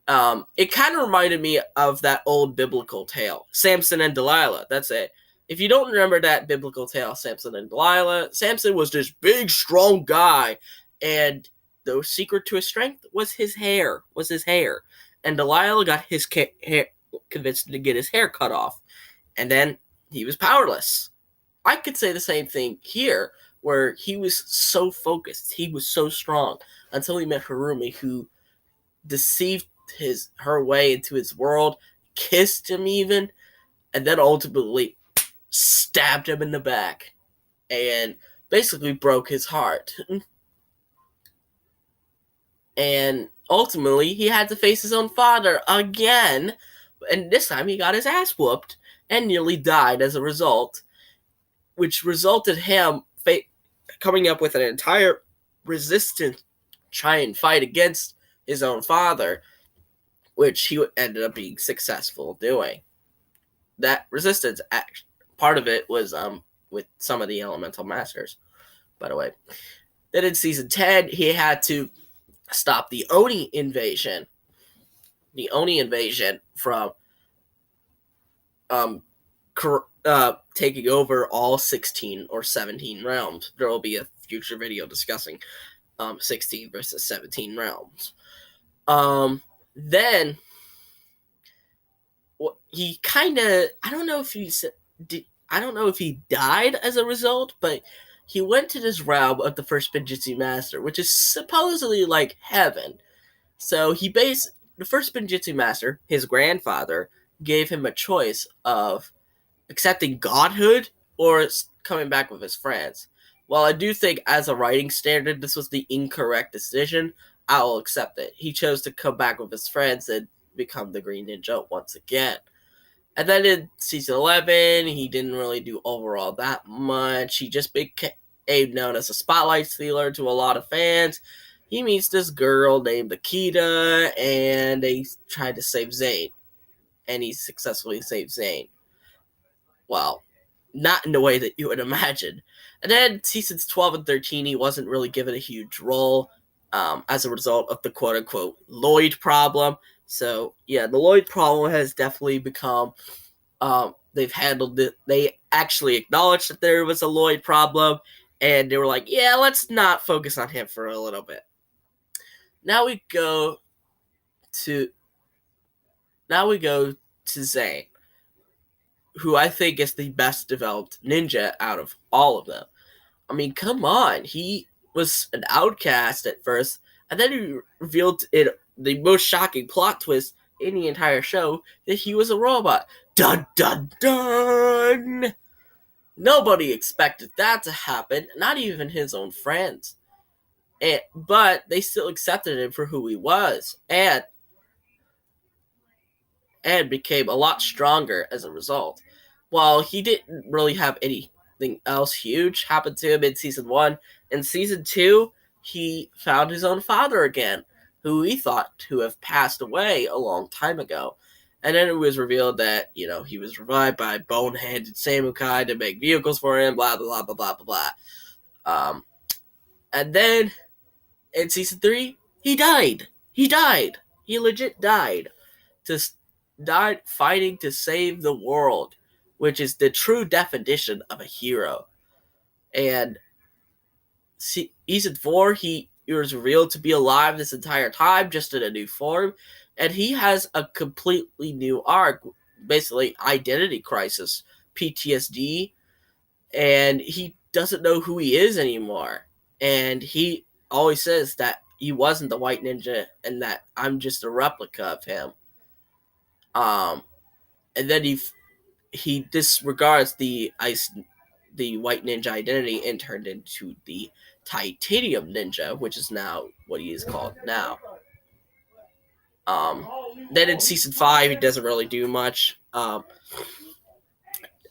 It kind of reminded me of that old biblical tale, Samson and Delilah. That's it. If you don't remember that biblical tale, Samson and Delilah, Samson was this big, strong guy, and the secret to his strength was his hair. And Delilah got his hair, convinced him to get his hair cut off, and then he was powerless. I could say the same thing here, where he was so focused, he was so strong, until he met Harumi, who deceived her way into his world, kissed him even, and then ultimately stabbed him in the back and basically broke his heart. And ultimately, he had to face his own father again, and this time he got his ass whooped and nearly died as a result, which resulted him coming up with an entire resistance try and fight against his own father, which he ended up being successful doing. That resistance, part of it was with some of the elemental masters, by the way. Then in season 10, he had to stop the Oni invasion. The Oni invasion from taking over all 16 or 17 realms. There will be a future video discussing 16 versus 17 realms. Then he kind of, I don't know if he died as a result, but he went to this realm of the first Benjutsu Master, which is supposedly like heaven. So the first Benjutsu Master, his grandfather, gave him a choice of accepting godhood or coming back with his friends. While I do think, as a writing standard, this was the incorrect decision, I will accept it. He chose to come back with his friends and become the Green Ninja once again. And then in season 11, he didn't really do overall that much. He just became known as a spotlight stealer to a lot of fans. He meets this girl named Akita, and they tried to save Zane. And he successfully saved Zane. Well, not in the way that you would imagine. And then seasons 12 and 13, he wasn't really given a huge role as a result of the quote-unquote Lloyd problem. So, yeah, the Lloyd problem has definitely become, they've handled it. They actually acknowledged that there was a Lloyd problem, and they were like, yeah, let's not focus on him for a little bit. Now we go to Zane, who I think is the best developed ninja out of all of them. I mean, come on. He was an outcast at first, and then he revealed the most shocking plot twist in the entire show, that he was a robot. Dun dun dun! Nobody expected that to happen, not even his own friends. But they still accepted him for who he was, and became a lot stronger as a result. While he didn't really have anything else huge happen to him in season 1, in season 2, he found his own father again, who he thought to have passed away a long time ago. And then it was revealed that, he was revived by boneheaded samurai to make vehicles for him, blah, blah, blah, blah, blah, blah. And then, in season 3, he died. He legit died. Died fighting to save the world, which is the true definition of a hero. And season 4, he was revealed to be alive this entire time, just in a new form, and he has a completely new arc, basically identity crisis, PTSD, and he doesn't know who he is anymore. And he always says that he wasn't the White Ninja and that I'm just a replica of him. And then he disregards the White Ninja identity and turned into the Titanium Ninja, which is now what he is called now. Then in season 5, he doesn't really do much.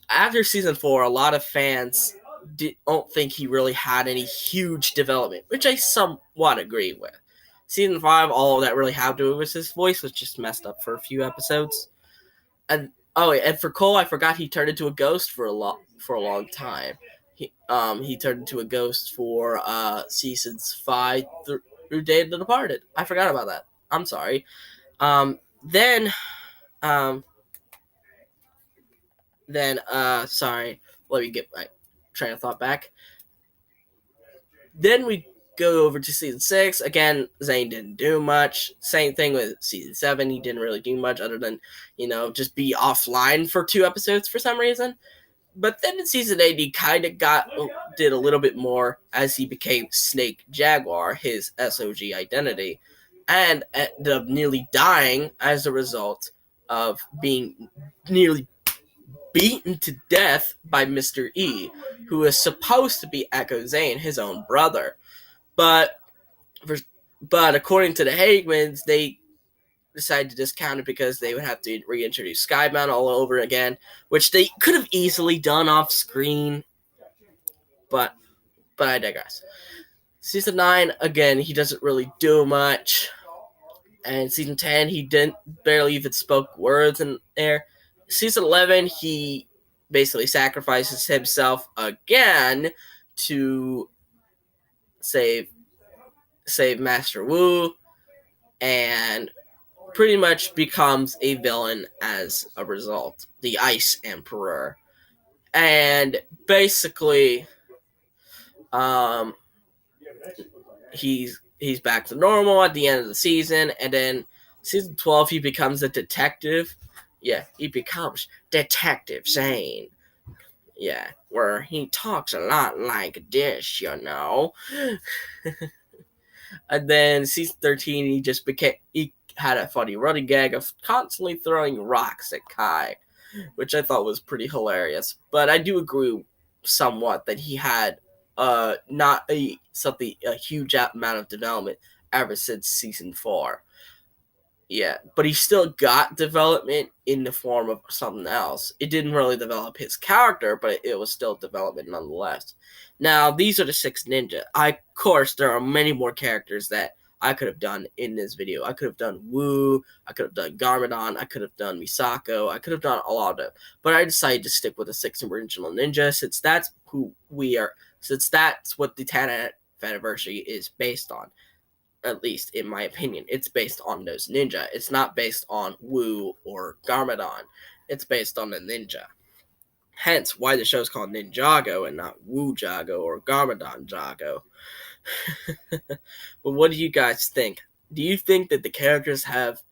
After season 4, a lot of fans don't think he really had any huge development, which I somewhat agree with. Season 5, all that really had to do was his voice was just messed up for a few episodes. And and for Cole, I forgot he turned into a ghost for a long time. He turned into a ghost for seasons 5 through Day of the Departed. I forgot about that. I'm sorry. Then sorry, let me get my train of thought back. Then we go over to season 6. Again, Zane didn't do much. Same thing with season 7. He didn't really do much other than, just be offline for 2 episodes for some reason. But then in season 8, he kind of did a little bit more as he became Snake Jaguar, his SOG identity, and ended up nearly dying as a result of being nearly beaten to death by Mr. E, who is supposed to be Echo Zane, his own brother. But according to the Hagmans, they decided to discount it because they would have to reintroduce Skybound all over again, which they could have easily done off screen. But I digress. Season 9, again, he doesn't really do much. And season 10, he didn't barely even spoke words in there. Season 11, he basically sacrifices himself again to save Master Wu, and pretty much becomes a villain as a result, the Ice Emperor. And basically, he's back to normal at the end of the season, and then season 12, he becomes a detective. Yeah, he becomes Detective Zane. Yeah, where he talks a lot like this, And then season 13, he had a funny running gag of constantly throwing rocks at Kai, which I thought was pretty hilarious. But I do agree somewhat that he had not a huge amount of development ever since season 4. Yeah, but he still got development in the form of something else. It didn't really develop his character, but it was still development nonetheless. Now, these are the 6 ninja. Of course, there are many more characters that I could have done in this video. I could have done Wu, I could have done Garmadon, I could have done Misako, I could have done a lot of them. But I decided to stick with the 6 original ninja since that's who we are, since that's what the 10th anniversary is based on. At least in my opinion, it's based on those ninja. It's not based on Wu or Garmadon. It's based on the ninja. Hence, why the show's called Ninjago and not Wu Jago or Garmadon Jago. But what do you guys think? Do you think that the characters have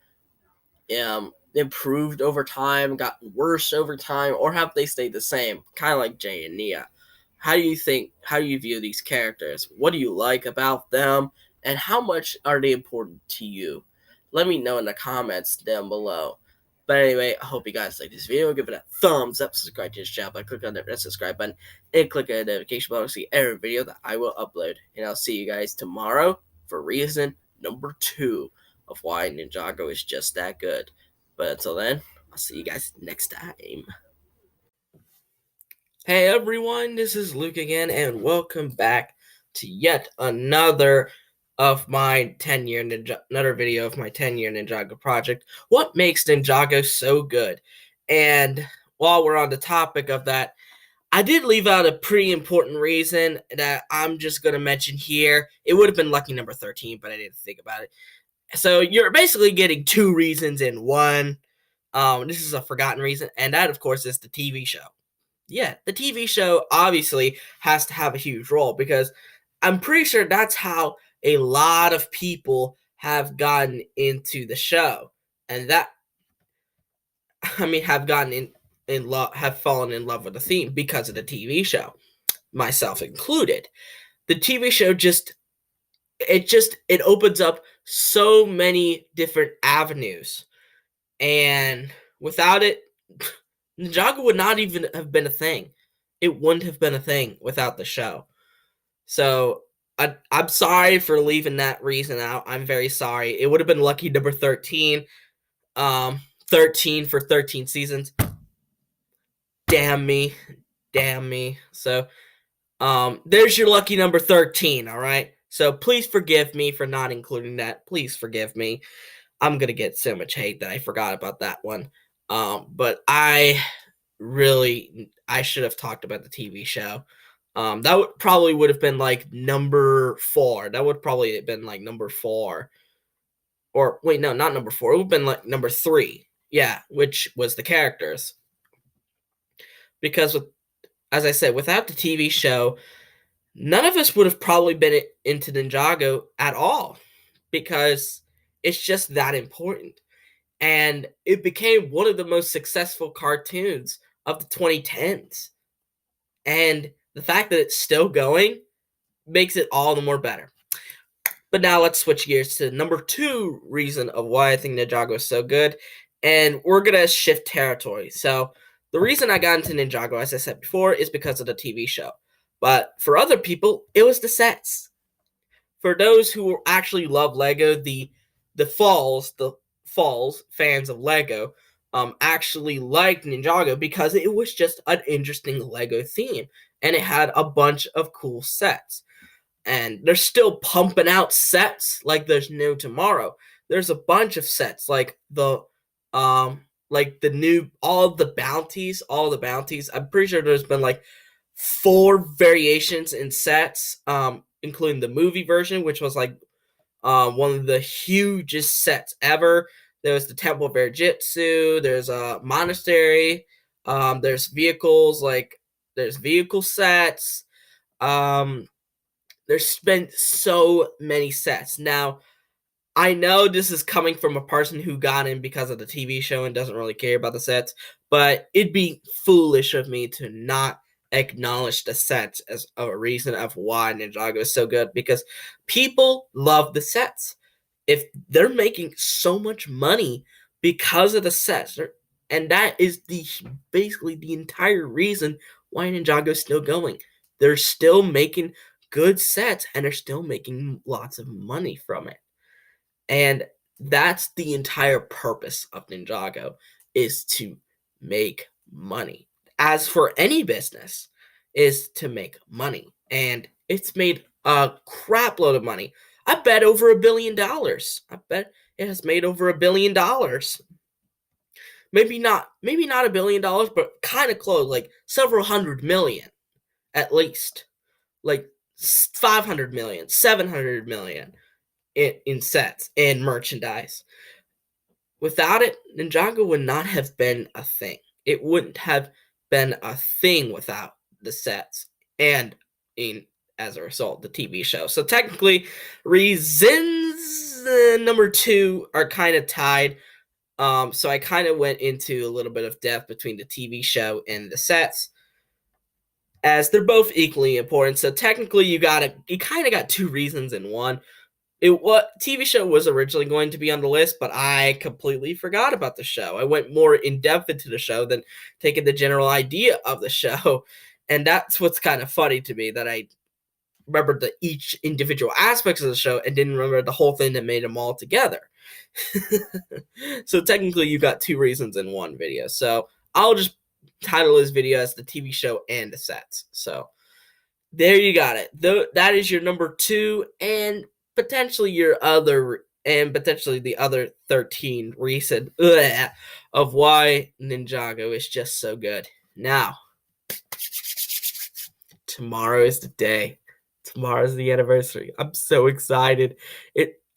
improved over time, gotten worse over time, or have they stayed the same? Kind of like Jay and Nia. How do you view these characters? What do you like about them? And how much are they important to you? Let me know in the comments down below. But anyway, I hope you guys like this video. Give it a thumbs up, subscribe to this channel by clicking on that red subscribe button, and click on the notification bell to see every video that I will upload. And I'll see you guys tomorrow for reason number 2 of why Ninjago is just that good. But until then, I'll see you guys next time. Hey everyone, this is Luke again, and welcome back to yet another of my 10-year another video of my 10-year Ninjago project. What makes Ninjago so good? And while we're on the topic of that, I did leave out a pretty important reason that I'm just going to mention here. It would have been lucky number 13, but I didn't think about it. So you're basically getting 2 reasons in one. This is a forgotten reason, and that, of course, is the TV show. Yeah, the TV show obviously has to have a huge role because I'm pretty sure that's how a lot of people have gotten into the show, and that, have gotten in love, have fallen in love with the theme because of the TV show, myself included. The TV show it opens up so many different avenues, and without it, Ninjago would not even have been a thing. It wouldn't have been a thing without the show. So I'm sorry for leaving that reason out. I'm very sorry. It would have been lucky number 13. 13 for 13 seasons. Damn me. So There's your lucky number 13, all right? So please forgive me for not including that. Please forgive me. I'm going to get so much hate that I forgot about that one. But I should have talked about the TV show. That would have been like number 4. That would probably have been like number 4. Or wait, no, not number 4. It would have been like number 3. Yeah, which was the characters. Because as I said, without the TV show, none of us would have probably been into Ninjago at all, because it's just that important. And it became one of the most successful cartoons of the 2010s. And the fact that it's still going makes it all the more better. But now let's switch gears to number 2 reason of why I think Ninjago is so good. And we're going to shift territory. So the reason I got into Ninjago, as I said before, is because of the TV show. But for other people, it was the sets. For those who actually love Lego, the Falls fans of Lego actually liked Ninjago because it was just an interesting Lego theme, and it had a bunch of cool sets. And they're still pumping out sets like there's no tomorrow. There's a bunch of sets like the new all the bounties. I'm pretty sure there's been like 4 variations in sets, including the movie version, which was like one of the hugest sets ever. There was the Temple of Jitsu. There's a monastery. There's vehicles, like there's vehicle sets. There's been so many sets. Now, I know this is coming from a person who got in because of the TV show and doesn't really care about the sets, but it'd be foolish of me to not acknowledge the sets as a reason of why Ninjago is so good, because people love the sets. If they're making so much money because of the sets, and that is basically the entire reason why Ninjago is still going. They're still making good sets and they're still making lots of money from it. And that's the entire purpose of Ninjago, is to make money. As for any business, is to make money. And it's made a crap load of money. I bet over $1 billion. I bet it has made over $1 billion. Maybe not $1 billion, but kind of close, like several hundred million at least. Like 500 million, 700 million in sets and merchandise. Without it, Ninjago would not have been a thing. It wouldn't have been a thing without the sets and as a result, the TV show. So technically, reasons number 2 are kind of tied. So I kind of went into a little bit of depth between the TV show and the sets, as they're both equally important. So technically, you kind of got 2 reasons in one. TV show was originally going to be on the list, but I completely forgot about the show. I went more in depth into the show than taking the general idea of the show, and that's what's kind of funny to me, that I remembered each individual aspects of the show and didn't remember the whole thing that made them all together. So technically, you got 2 reasons in one video. So I'll just title this video as the TV show and the sets. So there you got it. That is your number 2 and potentially the other 13 reason of why Ninjago is just so good. Now, tomorrow is the day. Tomorrow's the anniversary. I'm so excited.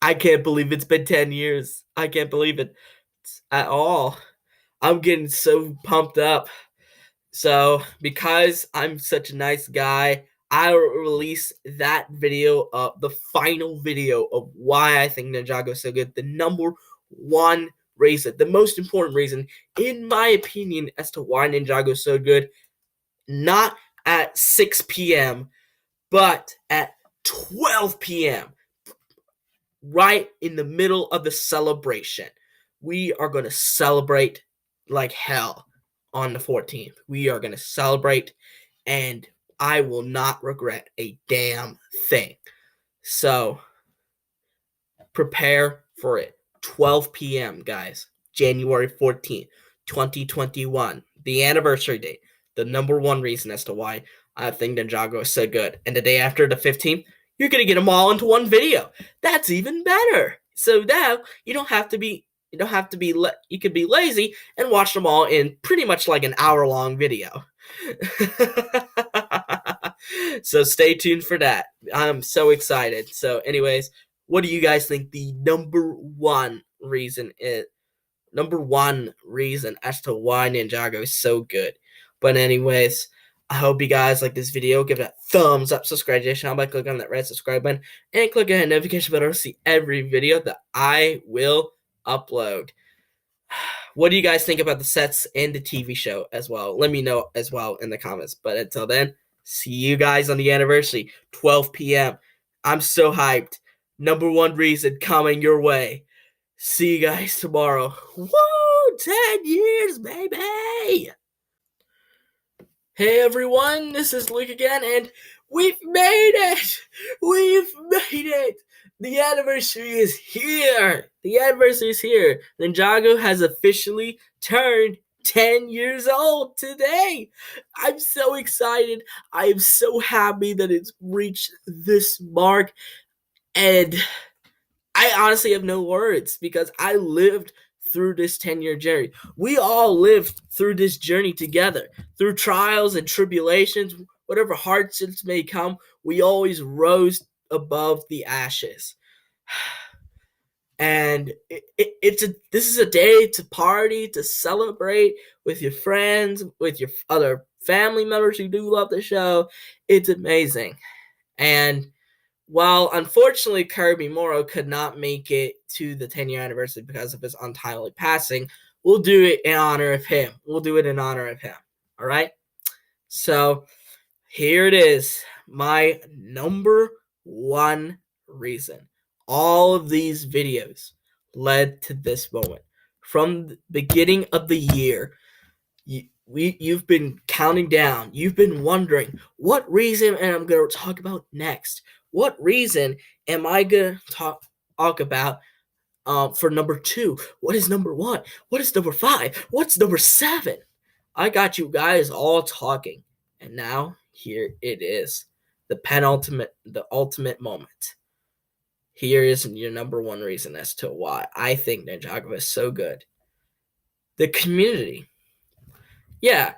I can't believe it's been 10 years. I can't believe it at all. I'm getting so pumped up. So, because I'm such a nice guy, I'll release that video, the final video of why I think Ninjago is so good. The number 1 reason, the most important reason, in my opinion, as to why Ninjago is so good. Not at 6 p.m., but at 12 p.m., right in the middle of the celebration. We are going to celebrate like hell on the 14th. We are going to celebrate, and I will not regret a damn thing. So, prepare for it. 12 p.m., guys. January 14th, 2021. The anniversary date. The number 1 reason as to why I think Ninjago is so good. And the day after the 15th, you're going to get them all into one video. That's even better. So now you could be lazy and watch them all in pretty much like an hour-long video. So stay tuned for that. I'm so excited. So anyways, what do you guys think the number one reason as to why Ninjago is so good? But anyways, I hope you guys like this video. Give it a thumbs up, subscribe to the channel by clicking on that red subscribe button, and click on the notification bell to see every video that I will upload. What do you guys think about the sets and the TV show as well? Let me know as well in the comments. But until then, see you guys on the anniversary, 12 p.m. I'm so hyped. Number one reason coming your way. See you guys tomorrow. Woo! 10 years, baby! Hey everyone, this is Luke again, and we've made it! We've made it! The anniversary is here! The anniversary is here! Ninjago has officially turned 10 years old today! I'm so excited. I am so happy that it's reached this mark, and I honestly have no words because I lived through this 10-year journey. We all lived through this journey together. Through trials and tribulations, whatever hardships may come, we always rose above the ashes. And this is a day to party, to celebrate with your friends, with your other family members who do love the show. It's amazing. And while unfortunately Kirby Morrow could not make it to the 10-year anniversary because of his untimely passing, we'll do it in honor of him. All right? So here it is, my number one reason. All of these videos led to this moment. From the beginning of the year, you've been counting down. You've been wondering, what reason am I going to talk about next? What reason am I going to talk about for number 2? What is number 1? What is number 5? What's number 7? I got you guys all talking. And now, here it is. The ultimate moment. Here is your number 1 reason as to why I think Ninjago is so good. The community. Yeah,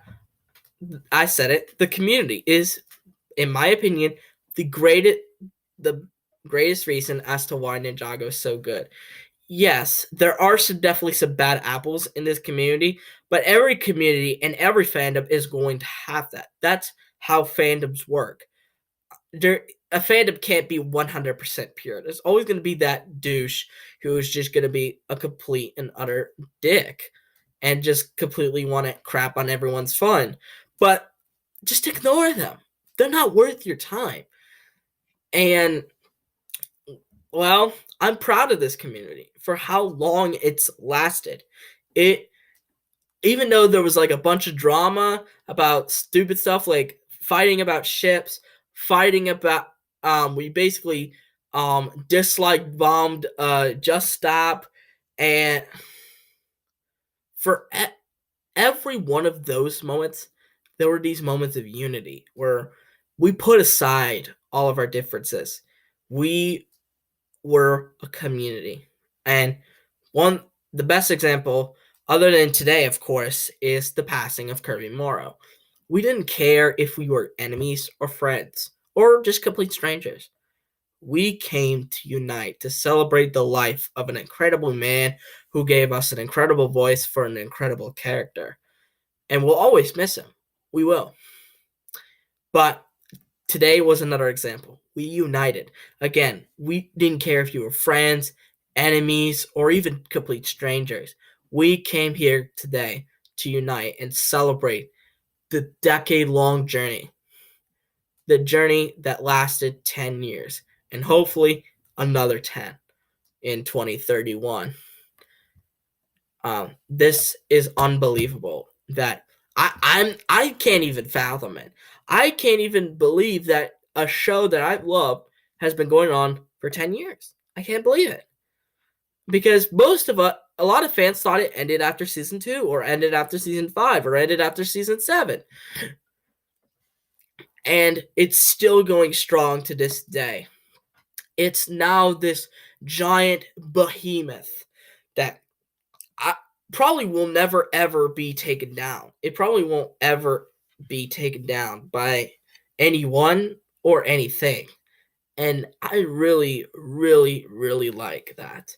I said it. The community is, in my opinion, the greatest reason as to why Ninjago is so good. Yes, there are definitely some bad apples in this community, but every community and every fandom is going to have that. That's how fandoms work. A fandom can't be 100% pure. There's always going to be that douche who is just going to be a complete and utter dick and just completely want to crap on everyone's fun. But just ignore them. They're not worth your time. And, well, I'm proud of this community for how long it's lasted. Even though there was like a bunch of drama about stupid stuff like fighting about ships, fighting about we basically dislike bombed Just Stop, and for every one of those moments, there were these moments of unity where we put aside all of our differences. We were a community. And the best example, other than today, of course, is the passing of Kirby Morrow. We didn't care if we were enemies or friends or just complete strangers. We came to unite to celebrate the life of an incredible man who gave us an incredible voice for an incredible character. And we'll always miss him. We will. But today was another example. We united. Again, we didn't care if you were friends, enemies, or even complete strangers. We came here today to unite and celebrate the decade-long journey. The journey that lasted 10 years. And hopefully another 10 in 2031. This is unbelievable that I can't even fathom it. I can't even believe that a show that I've loved has been going on for 10 years. I can't believe it. Because a lot of fans thought it ended after season 2 or ended after season 5 or ended after season 7. and it's still going strong to this day. It's now this giant behemoth that I probably will never ever be taken down. It probably won't ever be taken down by anyone or anything. And I really, really, really like that.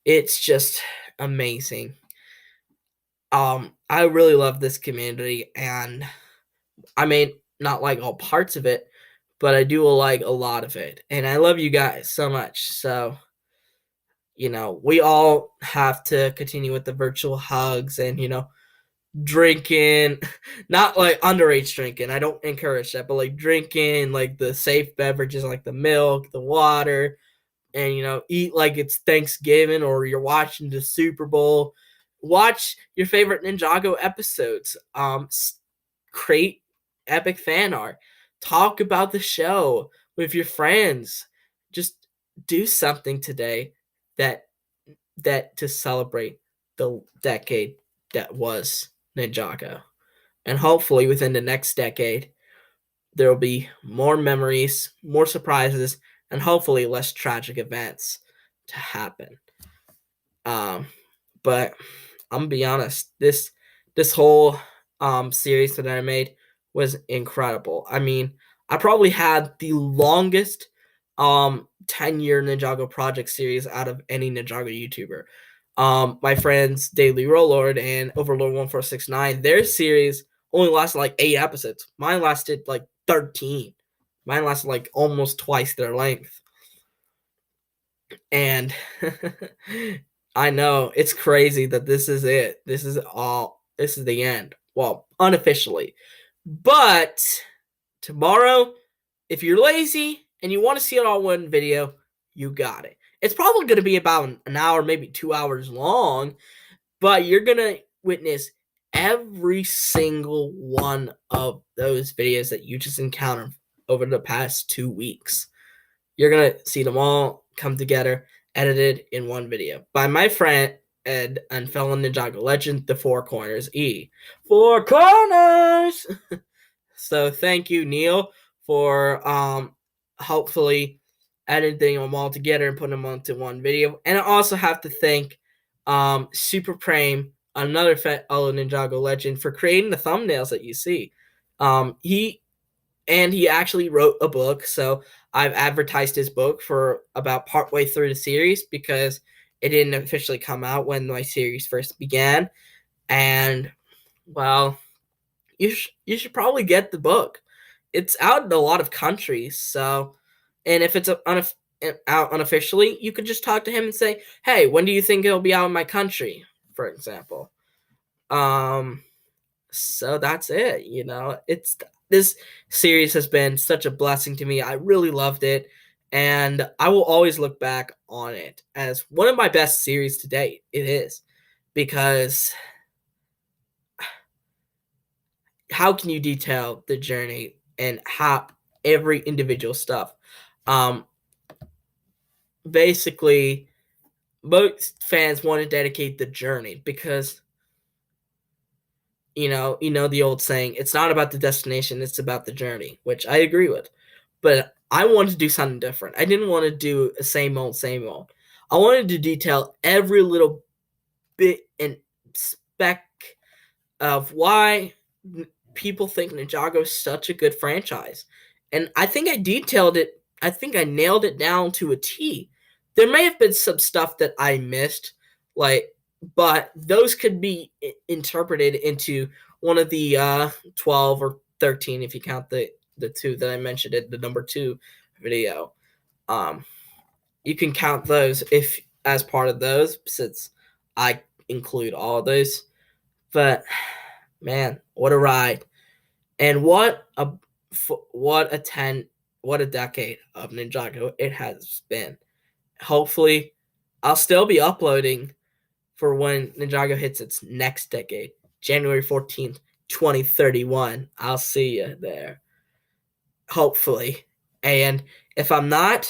It's just amazing. I really love this community, and I may not like all parts of it, but I do like a lot of it. And I love you guys so much. So, we all have to continue with the virtual hugs and, drinking, not like underage drinking. I don't encourage that, but like drinking, like the safe beverages, like the milk, the water, and eat like it's Thanksgiving or you're watching the Super Bowl. Watch your favorite Ninjago episodes. Create epic fan art. Talk about the show with your friends. Just do something today that to celebrate the decade that was Ninjago. And hopefully within the next decade, there will be more memories, more surprises, and hopefully less tragic events to happen. But I'm gonna be honest, this whole series that I made was incredible. I mean, I probably had the longest 10-year Ninjago project series out of any Ninjago YouTuber. My friends Daily Rollord and Overlord 1469, their series only lasted like 8 episodes. Mine lasted like 13. Mine lasted like almost twice their length. And I know it's crazy that this is it. This is the end. Well, unofficially. But tomorrow, if you're lazy and you want to see it all in one video, you got it. It's probably going to be about an hour, maybe 2 hours long, but you're going to witness every single one of those videos that you just encountered over the past 2 weeks. You're going to see them all come together, edited in one video by my friend Ed and fellow Ninjago legend, the Four Corners E. Four Corners! So thank you, Neil, for hopefully editing them all together and putting them onto one video. And I also have to thank SuperPrem, another fellow Ninjago legend, for creating the thumbnails that you see. He actually wrote a book, so I've advertised his book for about partway through the series because it didn't officially come out when my series first began. And, well, you should probably get the book. It's out in a lot of countries, so, and if it's out unofficially, you could just talk to him and say, hey, when do you think it'll be out in my country, for example. So that's it, this series has been such a blessing to me. I really loved it, and I will always look back on it as one of my best series to date. It is, because how can you detail the journey and how every individual stuff? Basically, most fans want to dedicate the journey because you know the old saying, it's not about the destination, it's about the journey, which I agree with. But I wanted to do something different. I didn't want to do the same old. I wanted to detail every little bit and speck of why people think Ninjago is such a good franchise. And I think I detailed it. I think I nailed it down to a T. There may have been some stuff that I missed, but those could be interpreted into one of the 12 or 13 if you count the two that I mentioned in the number 2 video. You can count those if as part of those, since I include all of those. But man, what a ride. And what a decade of Ninjago it has been. Hopefully, I'll still be uploading for when Ninjago hits its next decade, January 14th, 2031. I'll see you there. Hopefully. And if I'm not,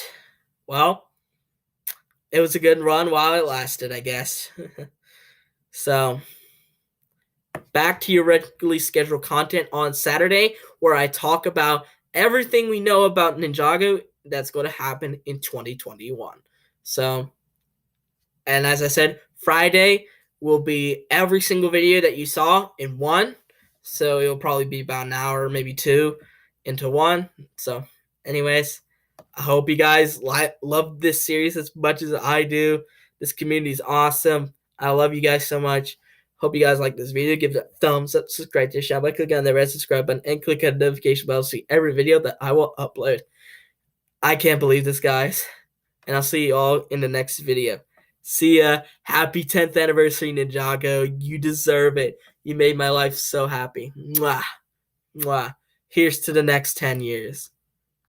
well, it was a good run while it lasted, I guess. So, back to your regularly scheduled content on Saturday, where I talk about everything we know about Ninjago that's going to happen in 2021. So, and as I said, Friday will be every single video that you saw in one. So it'll probably be about an hour, maybe two into one. So, anyways, I hope you guys love this series as much as I do. This community is awesome. I love you guys so much. Hope you guys like this video. Give it a thumbs up, subscribe to the channel by clicking on the red subscribe button, and click on the notification bell to see every video that I will upload. I can't believe this, guys. And I'll see you all in the next video. See ya. Happy 10th anniversary, Ninjago. You deserve it. You made my life so happy. Mwah. Mwah. Here's to the next 10 years.